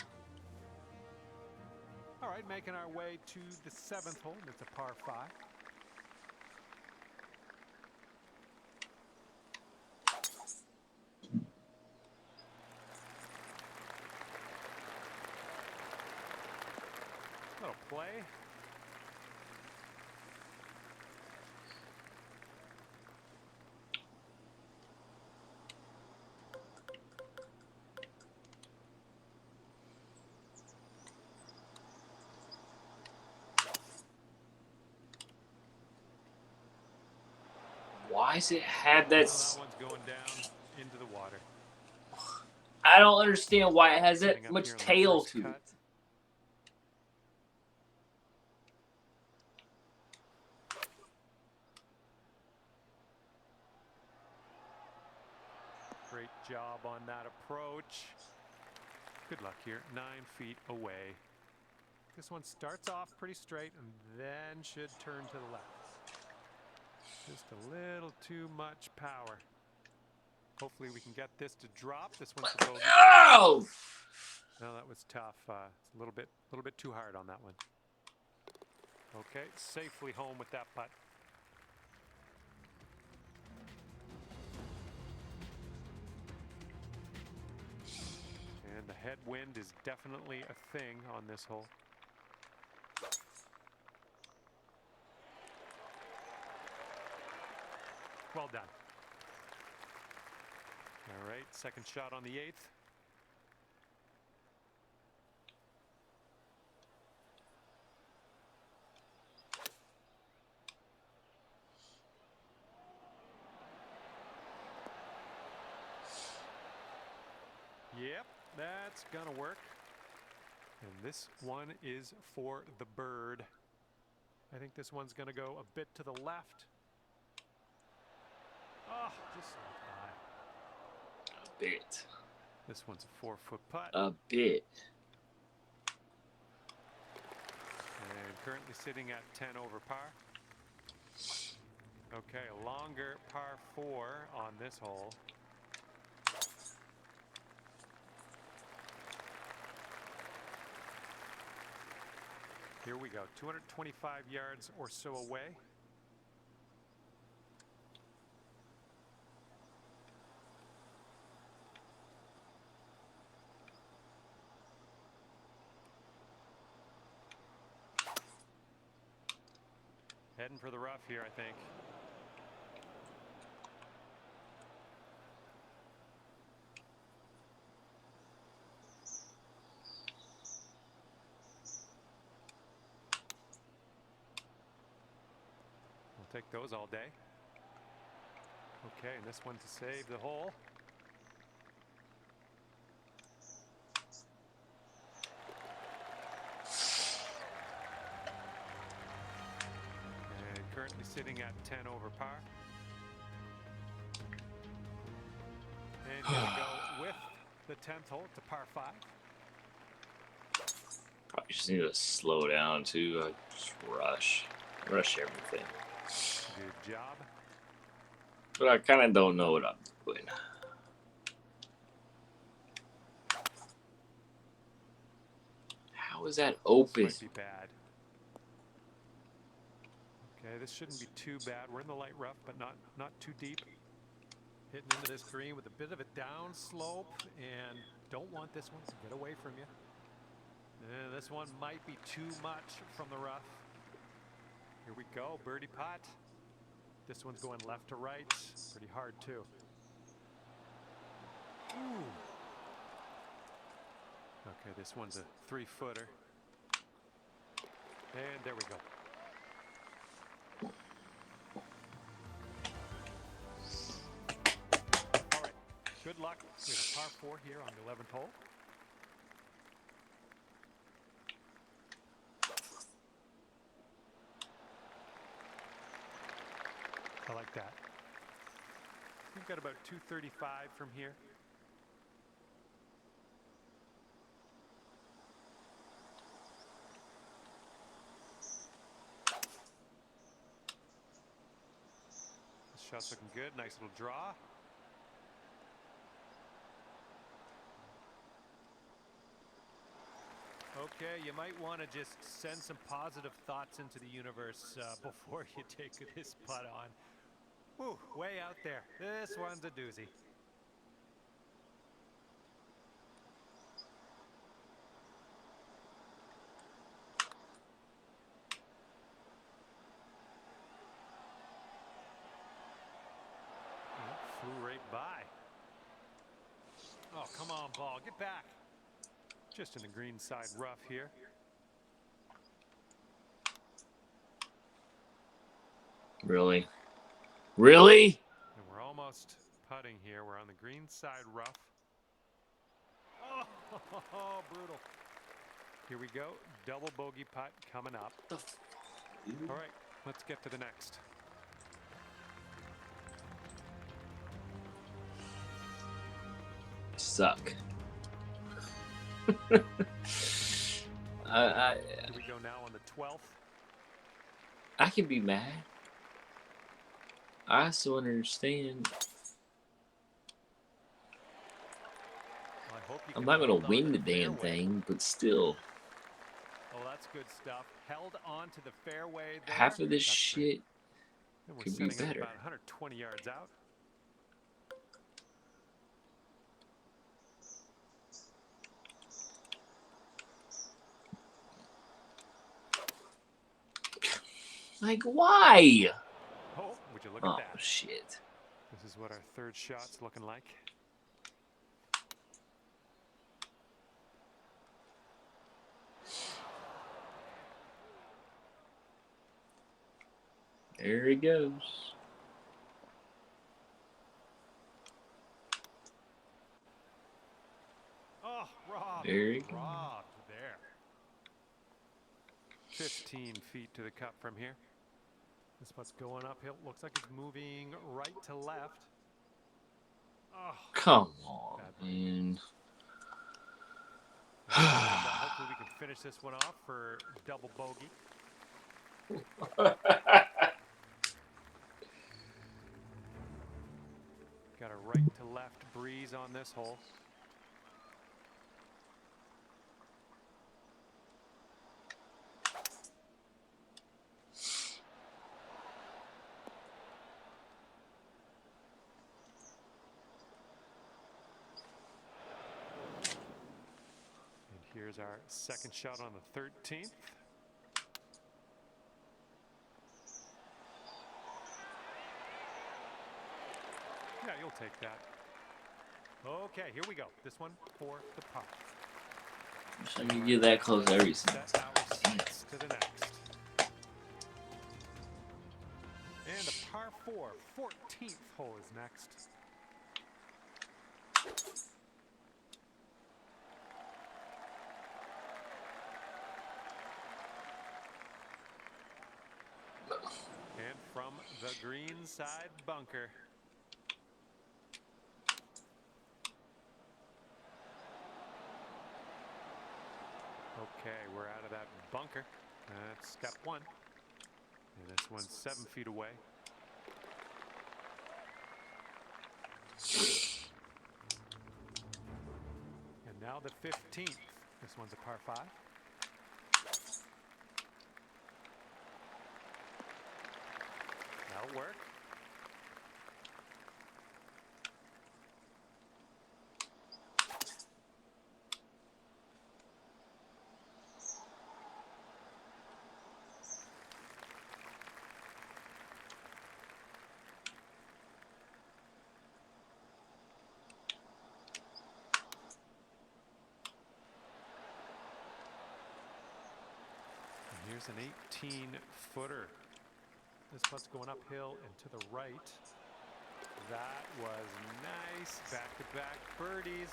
Speaker 2: All right, making our way to the 7th hole. It's a par 5. Little play.
Speaker 1: Why does it have that?
Speaker 2: Well, that one's going down into the water.
Speaker 1: I don't understand why it has that much tail to it.
Speaker 2: Great job on that approach. Good luck here. 9 feet away. This one starts off pretty straight and then should turn to the left. Just a little too much power. Hopefully we can get this to drop. This one's the bogey.
Speaker 1: Oh!
Speaker 2: No, that was tough. It's a little bit too hard on that one. Okay, safely home with that putt. And the headwind is definitely a thing on this hole. Well done. All right, second shot on the 8th. Yep, that's gonna work. And this one is for the bird. I think this one's gonna go a bit to the left. Oh, just
Speaker 1: A bit.
Speaker 2: This one's a 4-foot putt.
Speaker 1: A bit.
Speaker 2: And currently sitting at 10 over par. Okay, a longer par 4 on this hole. Here we go, 225 yards or so away. Heading for the rough here, I think. We'll take those all day. Okay, and this one to save the hole. sitting at 10 over par. And here we go with the 10th hole to par 5.
Speaker 1: Probably just need to slow down too. I just rush everything.
Speaker 2: Good job.
Speaker 1: But I kind of don't know what I'm doing. How is that open?
Speaker 2: This might be bad. Okay, this shouldn't be too bad. We're in the light rough, but not too deep. Hitting into this green with a bit of a down slope, and don't want this one to get away from you. And this one might be too much from the rough. Here we go, birdie putt. This one's going left to right. Pretty hard too. Ooh. Okay, this one's a 3-footer. And there we go. All right, good luck. We have a par 4 here on the 11th hole. I like that. We've got about 235 from here. This shot's looking good. Nice little draw. Okay, you might want to just send some positive thoughts into the universe before you take this putt on. Whew, way out there. This one's a doozy. Flew right by. Oh, come on, ball. Get back. Just in the green side rough here.
Speaker 1: Really? Really?
Speaker 2: And we're almost putting here. We're on the green side rough. Oh, brutal. Here we go. Double bogey putt coming up. All right, let's get to the next.
Speaker 1: Suck.
Speaker 2: Here we go now on the 12th.
Speaker 1: I can be mad. I still understand.
Speaker 2: Well, I hope you
Speaker 1: I'm not gonna
Speaker 2: hold on
Speaker 1: win
Speaker 2: to
Speaker 1: the damn
Speaker 2: fairway.
Speaker 1: thing, but still.
Speaker 2: Oh, that's good stuff. Held on to the fairway there.
Speaker 1: Half of this
Speaker 2: That's
Speaker 1: shit
Speaker 2: and we're
Speaker 1: could be
Speaker 2: setting up
Speaker 1: better.
Speaker 2: about 120 yards out.
Speaker 1: Like, why?
Speaker 2: Oh, would you look
Speaker 1: Oh,
Speaker 2: at that?
Speaker 1: shit.
Speaker 2: This is what our third shot's looking like.
Speaker 1: There he goes.
Speaker 2: Oh, robbed.
Speaker 1: There he goes.
Speaker 2: Robbed there. 15 feet to the cup from here. This putt's going uphill. Looks like it's moving right to left. Oh,
Speaker 1: Come on, man.
Speaker 2: hopefully we can finish this one off for double bogey. Got a right to left breeze on this hole. And here's our second shot on the 13th. Yeah, you'll take that. Okay, here we go. This one for the putt.
Speaker 1: I can get that close every single
Speaker 2: Set
Speaker 1: time.
Speaker 2: our sights to the next. And a par 4, 14th hole is next. And from the green side bunker. Okay, we're out of that bunker. That's step one. And this one's 7 feet away. And now the 15th. This one's a par 5. That'll work. Here's an 18-footer. This putt's going uphill and to the right. That was nice. Back-to-back birdies.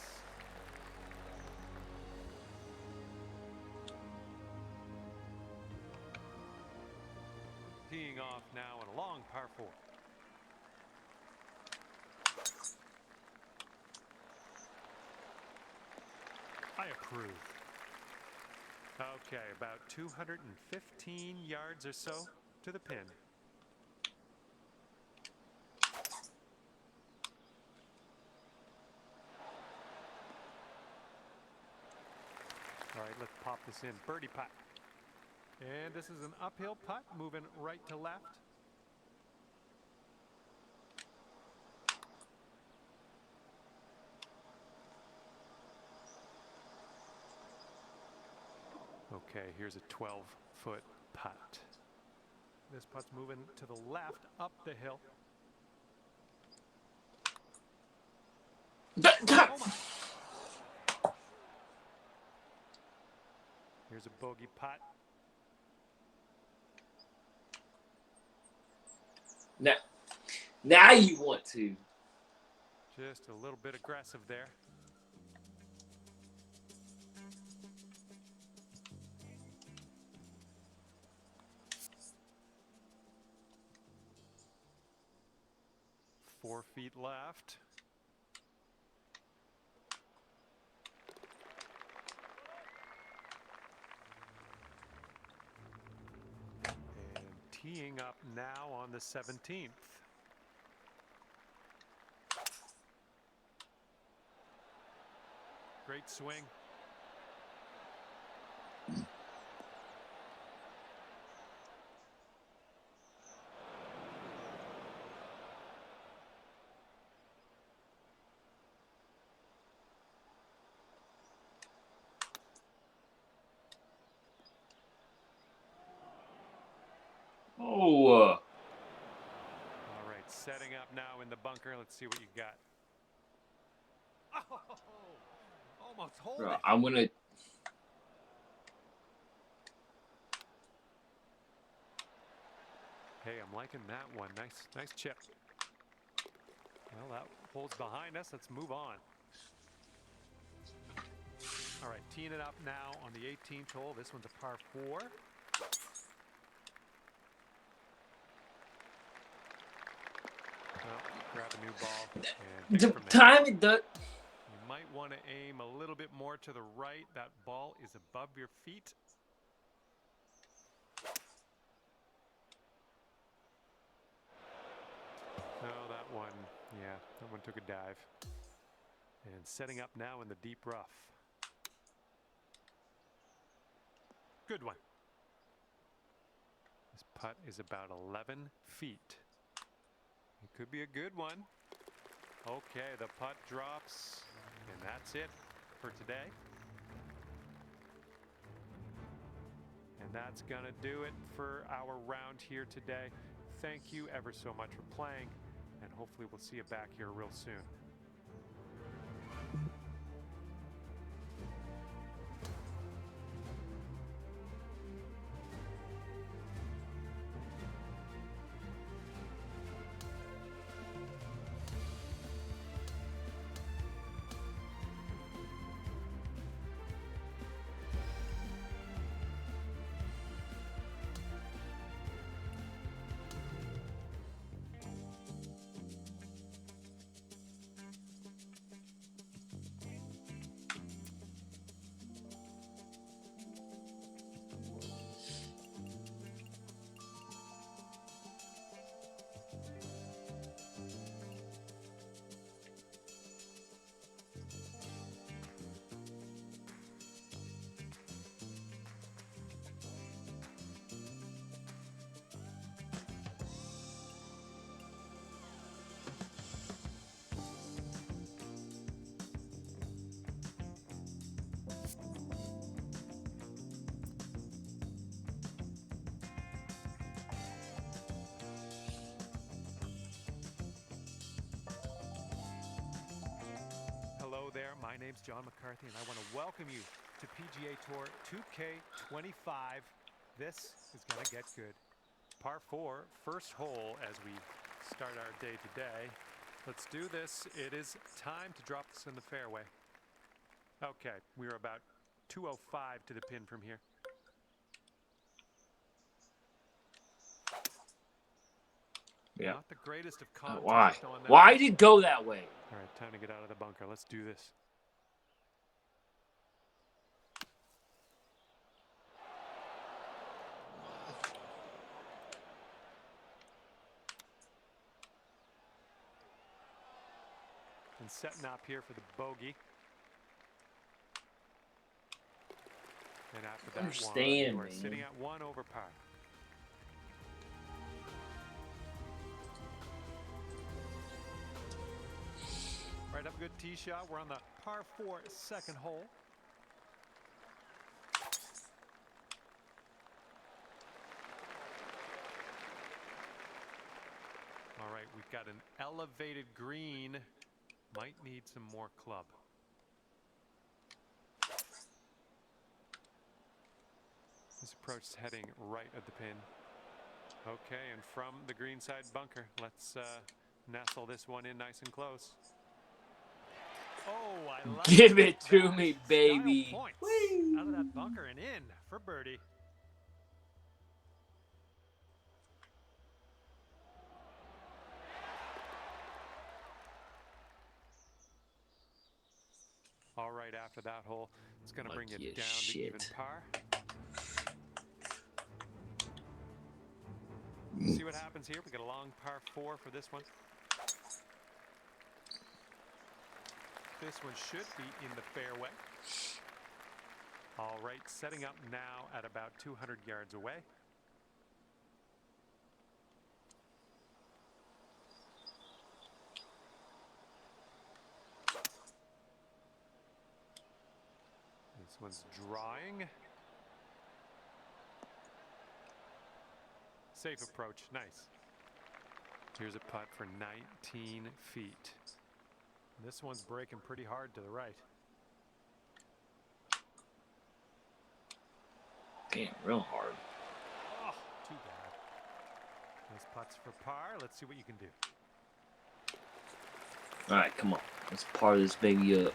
Speaker 2: Teeing off now in a long par 4. I approve. Okay, about 215 yards or so to the pin. All right, let's pop this in. Birdie putt. And this is an uphill putt, moving right to left. Okay, here's a 12-foot putt. This putt's moving to the left, up the hill. Here's a bogey putt.
Speaker 1: Now you want to.
Speaker 2: Just a little bit aggressive there. Four feet left. And teeing up now on the 17th. Great swing.
Speaker 1: Oh.
Speaker 2: All right, setting up now in the bunker. Let's see what you got. Oh, almost hold it.
Speaker 1: I'm gonna.
Speaker 2: Hey, I'm liking that one. Nice chip. Well, that hole's behind us. Let's move on. All right, teeing it up now on the 18th hole. This one's a par 4. Well, grab a new ball and take it from there.
Speaker 1: Time it does.
Speaker 2: You might want to aim a little bit more to the right. That ball is above your feet. Oh, that one took a dive. And setting up now in the deep rough. Good one. This putt is about 11 feet. It could be a good one. Okay, the putt drops, and that's it for today. And that's gonna do it for our round here today. Thank you ever so much for playing, and hopefully we'll see you back here real soon. My name's John McCarthy, and I want to welcome you to PGA Tour 2K25. This is going to get good. Par 4, first hole as we start our day today. Let's do this. It is time to drop this in the fairway. Okay, we're about 205 to the pin from here.
Speaker 1: Yeah.
Speaker 2: Not the greatest of contact.
Speaker 1: Why?
Speaker 2: On that.
Speaker 1: Why did it go that way?
Speaker 2: All right, time to get out of the bunker. Let's do this. And setting up here for the bogey. And after that one, you are sitting at 1 over par. All right, have a good tee shot. We're on the par 4 second hole. All right, we've got an elevated green. Might need some more club. This approach is heading right at the pin. Okay, and from the greenside bunker, let's nestle this one in nice and close. Oh, I like
Speaker 1: Give it to me, baby.
Speaker 2: Points out of that bunker and in for birdie. All right, after that hole, it's going to bring it down to even par. See what happens here. We got a long par 4 for this one. This one should be in the fairway. All right, setting up now at about 200 yards away. This one's drawing. Safe approach, nice. Here's a putt for 19 feet. This one's breaking pretty hard to the right.
Speaker 1: Damn, real hard.
Speaker 2: Oh, too bad. Nice putts for par. Let's see what you can do.
Speaker 1: All right, come on. Let's par this baby up.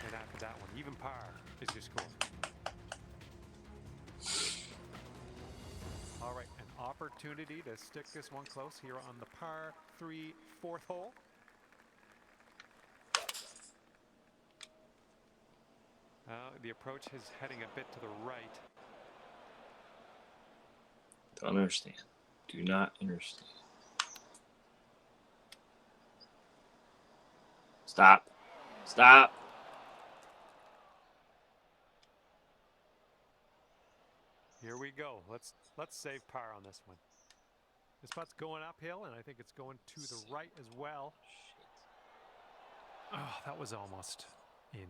Speaker 2: And after that one, even par is your score. All right, an opportunity to stick this one close here on the par 3 fourth hole. The approach is heading a bit to the right.
Speaker 1: Don't understand. Do not understand. Stop. Stop.
Speaker 2: Here we go. Let's save par on this one. This putt's going uphill, and I think it's going to the right as well. Oh, that was almost in.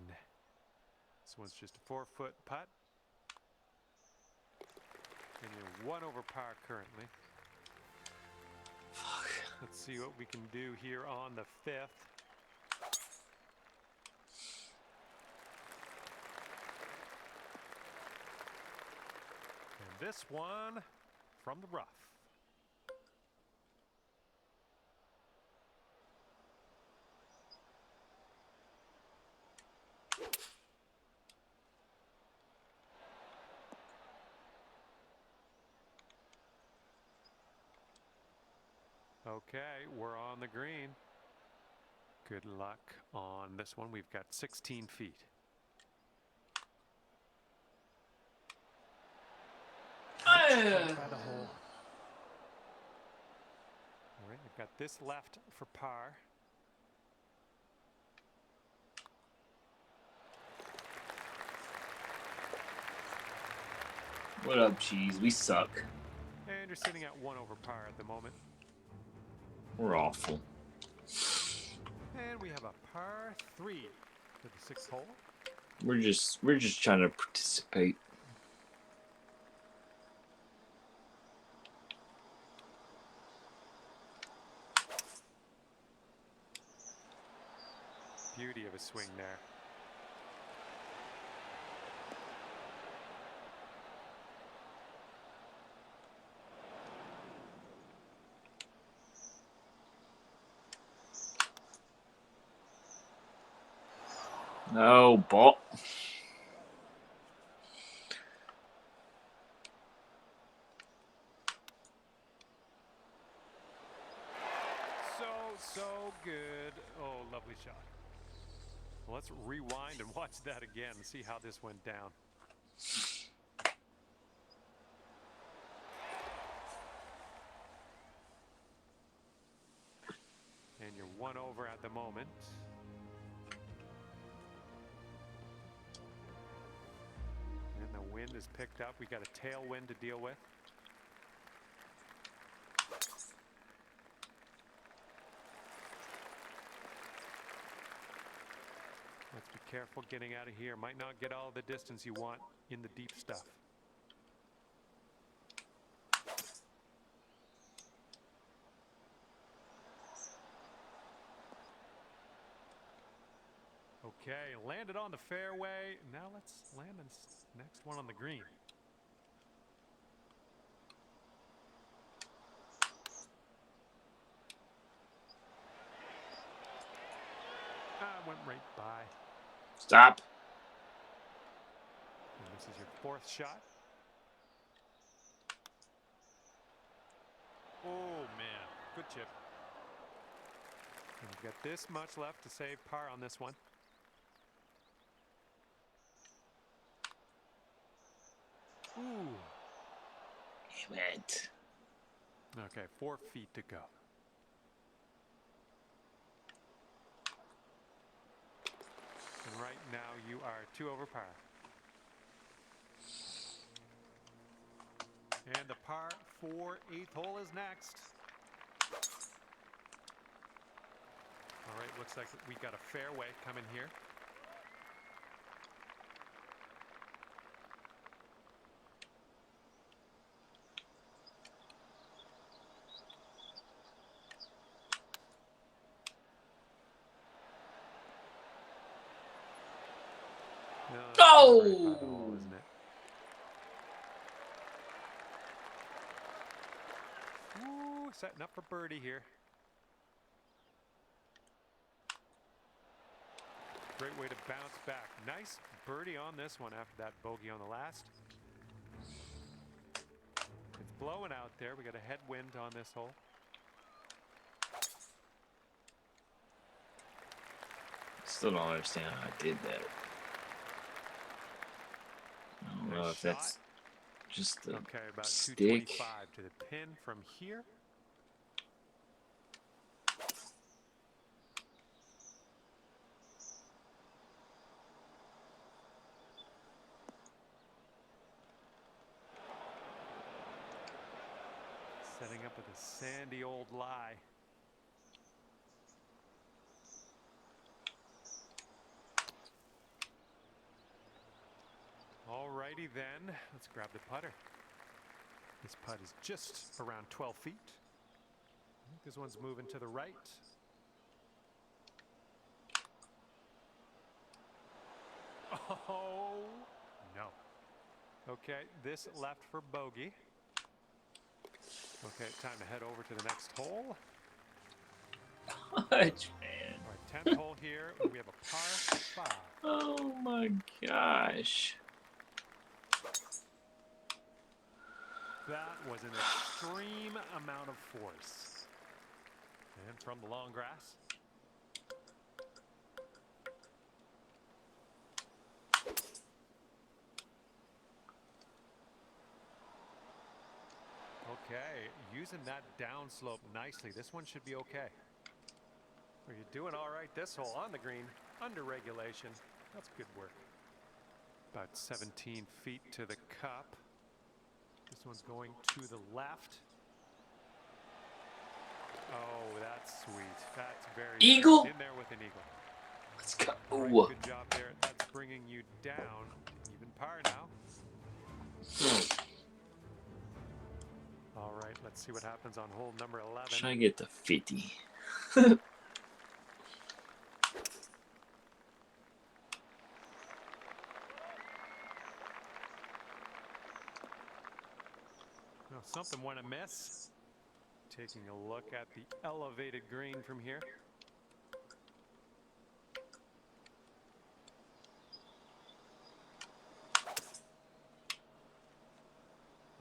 Speaker 2: This one's just a 4-foot putt. And you're 1 over par currently.
Speaker 1: Fuck.
Speaker 2: Let's see what we can do here on the 5th. And this one from the rough. Okay, we're on the green. Good luck on this one. We've got 16 feet. By the hole. All right, we've got this left for par.
Speaker 1: What up, cheese? We suck.
Speaker 2: And you're sitting at 1 over par at the moment.
Speaker 1: We're awful.
Speaker 2: And we have a par 3 for the 6th hole.
Speaker 1: We're just trying to participate.
Speaker 2: Beauty of a swing there.
Speaker 1: No, ball.
Speaker 2: So good. Oh, lovely shot. Well, let's rewind and watch that again and see how this went down. And you're 1 over at the moment. And the wind is picked up. We got a tailwind to deal with. Let's be careful getting out of here. Might not get all the distance you want in the deep stuff. Okay, landed on the fairway. Now let's land this next one on the green. Went right by.
Speaker 1: Stop.
Speaker 2: And this is your 4th shot. Oh, man. Good chip. And you've got this much left to save par on this one. Ooh.
Speaker 1: Damn it.
Speaker 2: Okay, 4 feet to go. And right now you are 2 over par. And the par 4 8th hole is next. All right, looks like we got a fairway coming here.
Speaker 1: Oh!
Speaker 2: Right by the hole, isn't it? Ooh, setting up for birdie here. Great way to bounce back. Nice birdie on this one after that bogey on the last. It's blowing out there. We got a headwind on this hole.
Speaker 1: Still don't understand how I did that. I don't know if that's just the
Speaker 2: okay, about
Speaker 1: stick.
Speaker 2: 225 to the pin from here. Setting up with a sandy old lie. Alrighty then, let's grab the putter. This putt is just around 12 feet. I think this one's moving to the right. Oh, no. Okay, this left for bogey. Okay, time to head over to the next hole.
Speaker 1: Fudge, man.
Speaker 2: All right, 10th hole here. We have a par 5.
Speaker 1: Oh my gosh.
Speaker 2: That was an extreme amount of force. And from the long grass. Okay, using that downslope nicely. This one should be okay. Well, you're doing all right this hole on the green, under regulation. That's good work. About 17 feet to the cup. This one's going to the left. Oh, that's sweet. That's very
Speaker 1: eagle.
Speaker 2: sweet. In there with an eagle.
Speaker 1: Let's go.
Speaker 2: Right, good job there. That's bringing you down. Even par now. All right, let's see what happens on hole number 11.
Speaker 1: Try to get to 50.
Speaker 2: something went amiss. Taking a look at the elevated green from here.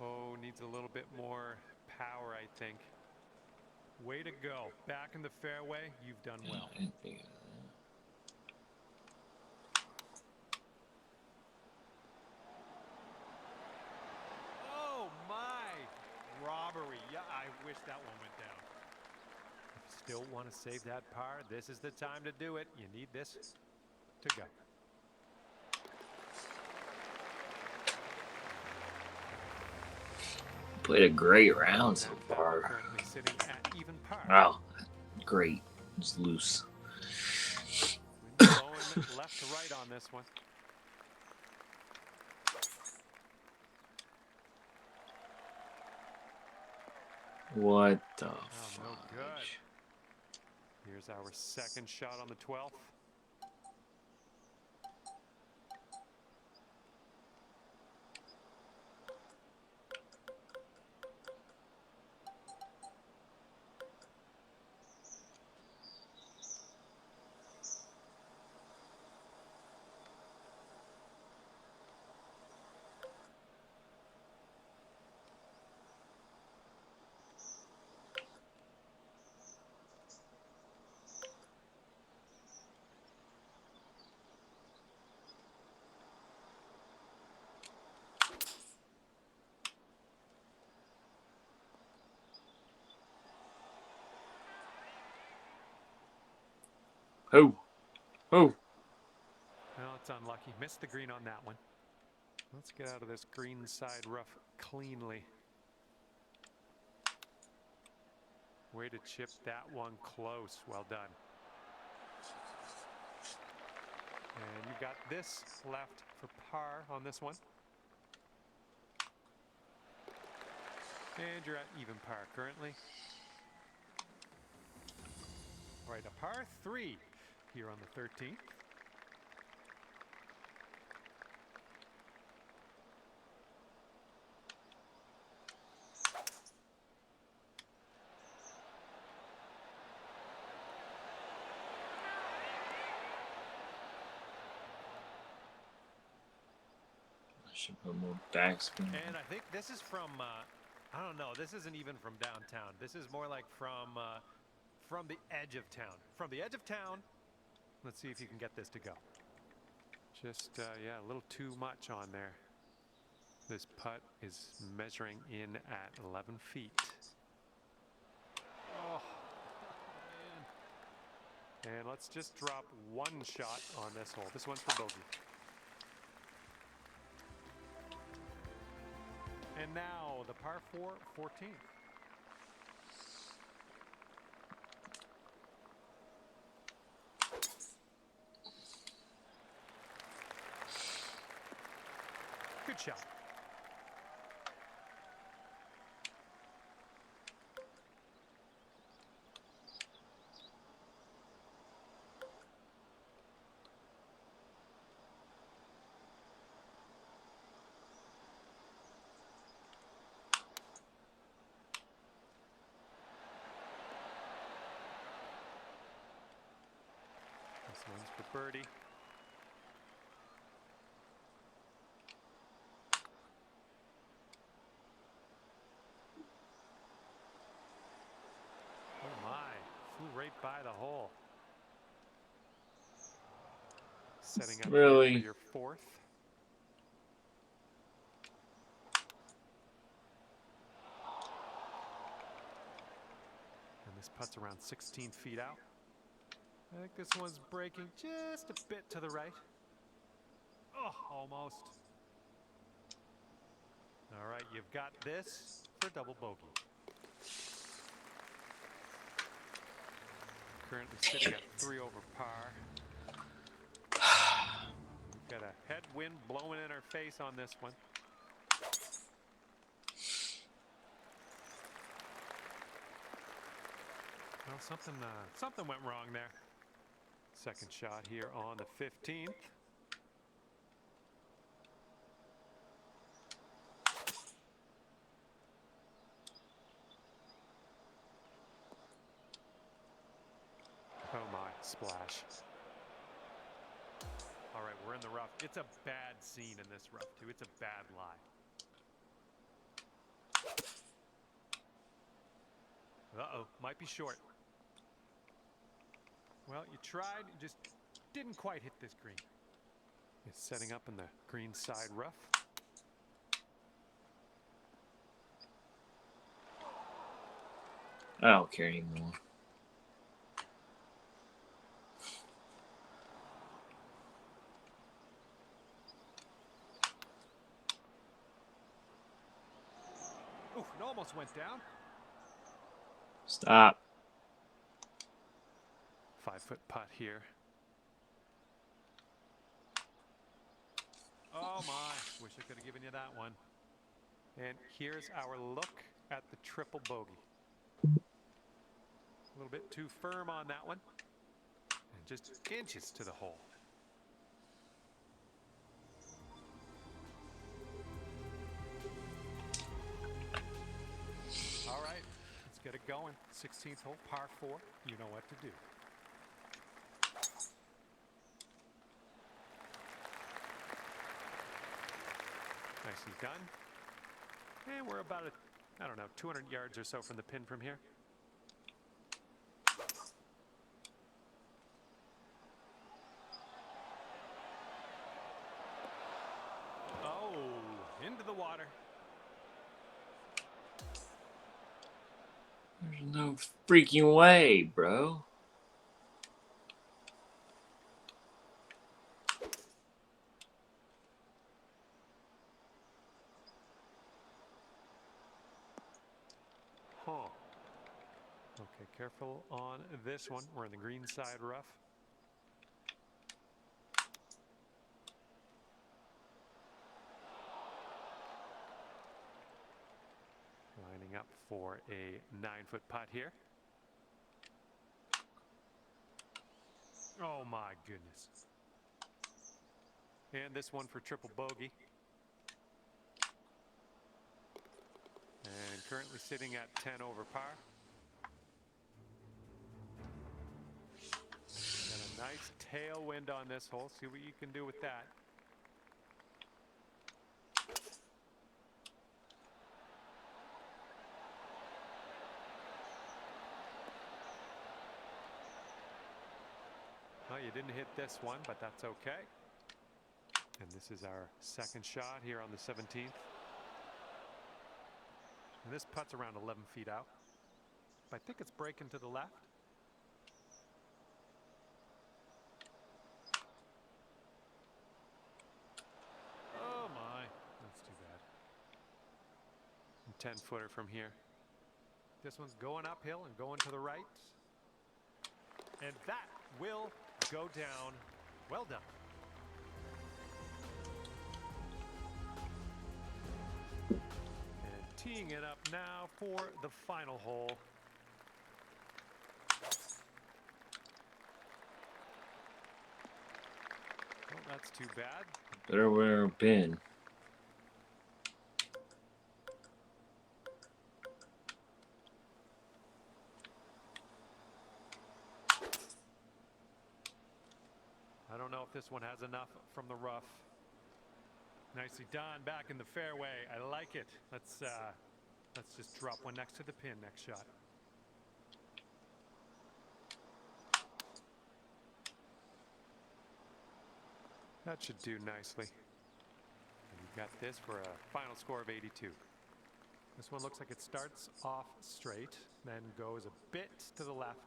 Speaker 2: Oh, needs a little bit more power, I think. Way to go. Back in the fairway. You've done well. Oh, my. Robbery. Yeah, I wish that one went down. If you still want to save that par, this is the time to do it. You need this to go.
Speaker 1: Played a great round so far.
Speaker 2: Currently sitting at even par.
Speaker 1: Wow, great. Just loose.
Speaker 2: Wind blowing left to right on this one.
Speaker 1: What the
Speaker 2: Oh, no good. Here's our second shot on the 12th.
Speaker 1: Oh. Oh.
Speaker 2: Well, it's unlucky. Missed the green on that one. Let's get out of this green side rough cleanly. Way to chip that one close. Well done. And you've got this left for par on this one. And you're at even par currently. All right, a par 3 here on the 13th.
Speaker 1: Should put more backspin.
Speaker 2: And I think this is from, I don't know, this isn't even from downtown. This is more like from the edge of town. From the edge of town, let's see if you can get this to go. Just, yeah, a little too much on there. This putt is measuring in at 11 feet. Oh, man. And let's just drop one shot on this hole. This one's for bogey. And now the par 4, 14th. Good shot. This one's for birdie. Oh my, flew right by the hole. Setting up
Speaker 1: Really?
Speaker 2: for your 4th. And this putt's around 16 feet out. I think this one's breaking just a bit to the right. Oh, almost. All right, you've got this for double bogey. Currently sitting at 3 over par. We've got a headwind blowing in our face on this one. Well, something went wrong there. Second shot here on the 15th. splash. All right, we're in the rough. It's a bad scene in this rough, too. It's a bad lie. Uh-oh, might be short. Well, you tried, you just didn't quite hit this green. It's setting up in the green side rough.
Speaker 1: I don't care anymore.
Speaker 2: Oof, it almost went down.
Speaker 1: Stop.
Speaker 2: 5-foot putt here. Oh my, wish I could have given you that one. And here's our look at the triple bogey. A little bit too firm on that one. And just inches to the hole. All right, let's get it going. 16th hole, par 4. You know what to do. Nicely done. And we're about, I don't know, 200 yards or so from the pin from here. Oh, into the water.
Speaker 1: There's no freaking way, bro.
Speaker 2: Huh. Okay, careful on this one. We're in the green side rough. Lining up for a 9-foot putt here. Oh my goodness. And this one for triple bogey. And currently sitting at 10 over par. And a nice tailwind on this hole. See what you can do with that. Well, you didn't hit this one, but that's okay. And this is our second shot here on the 17th. And this putt's around 11 feet out. I think it's breaking to the left. Oh my, that's too bad. 10-footer from here. This one's going uphill and going to the right. And that will go down. Well done. And teeing it up now for the final hole. Well, that's too bad.
Speaker 1: Better wear a pin.
Speaker 2: I don't know if this one has enough from the rough. Nicely done, back in the fairway. I like it. Let's just drop one next to the pin next shot. That should do nicely. And you've got this for a final score of 82. This one looks like it starts off straight, then goes a bit to the left.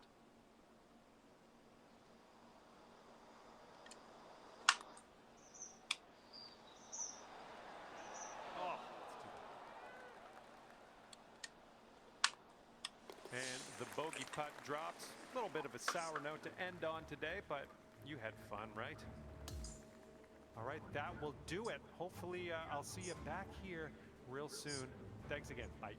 Speaker 2: And the bogey putt drops. A little bit of a sour note to end on today, but you had fun, right? All right, that will do it. Hopefully, I'll see you back here real soon. Thanks again. Bye.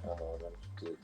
Speaker 1: Oh, that's good.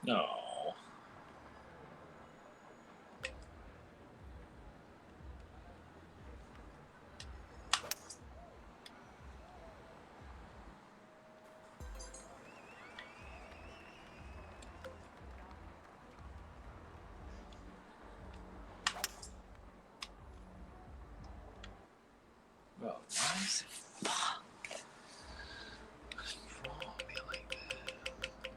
Speaker 1: No. Bro, why is it fuck? Draw me like that.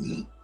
Speaker 1: Mm.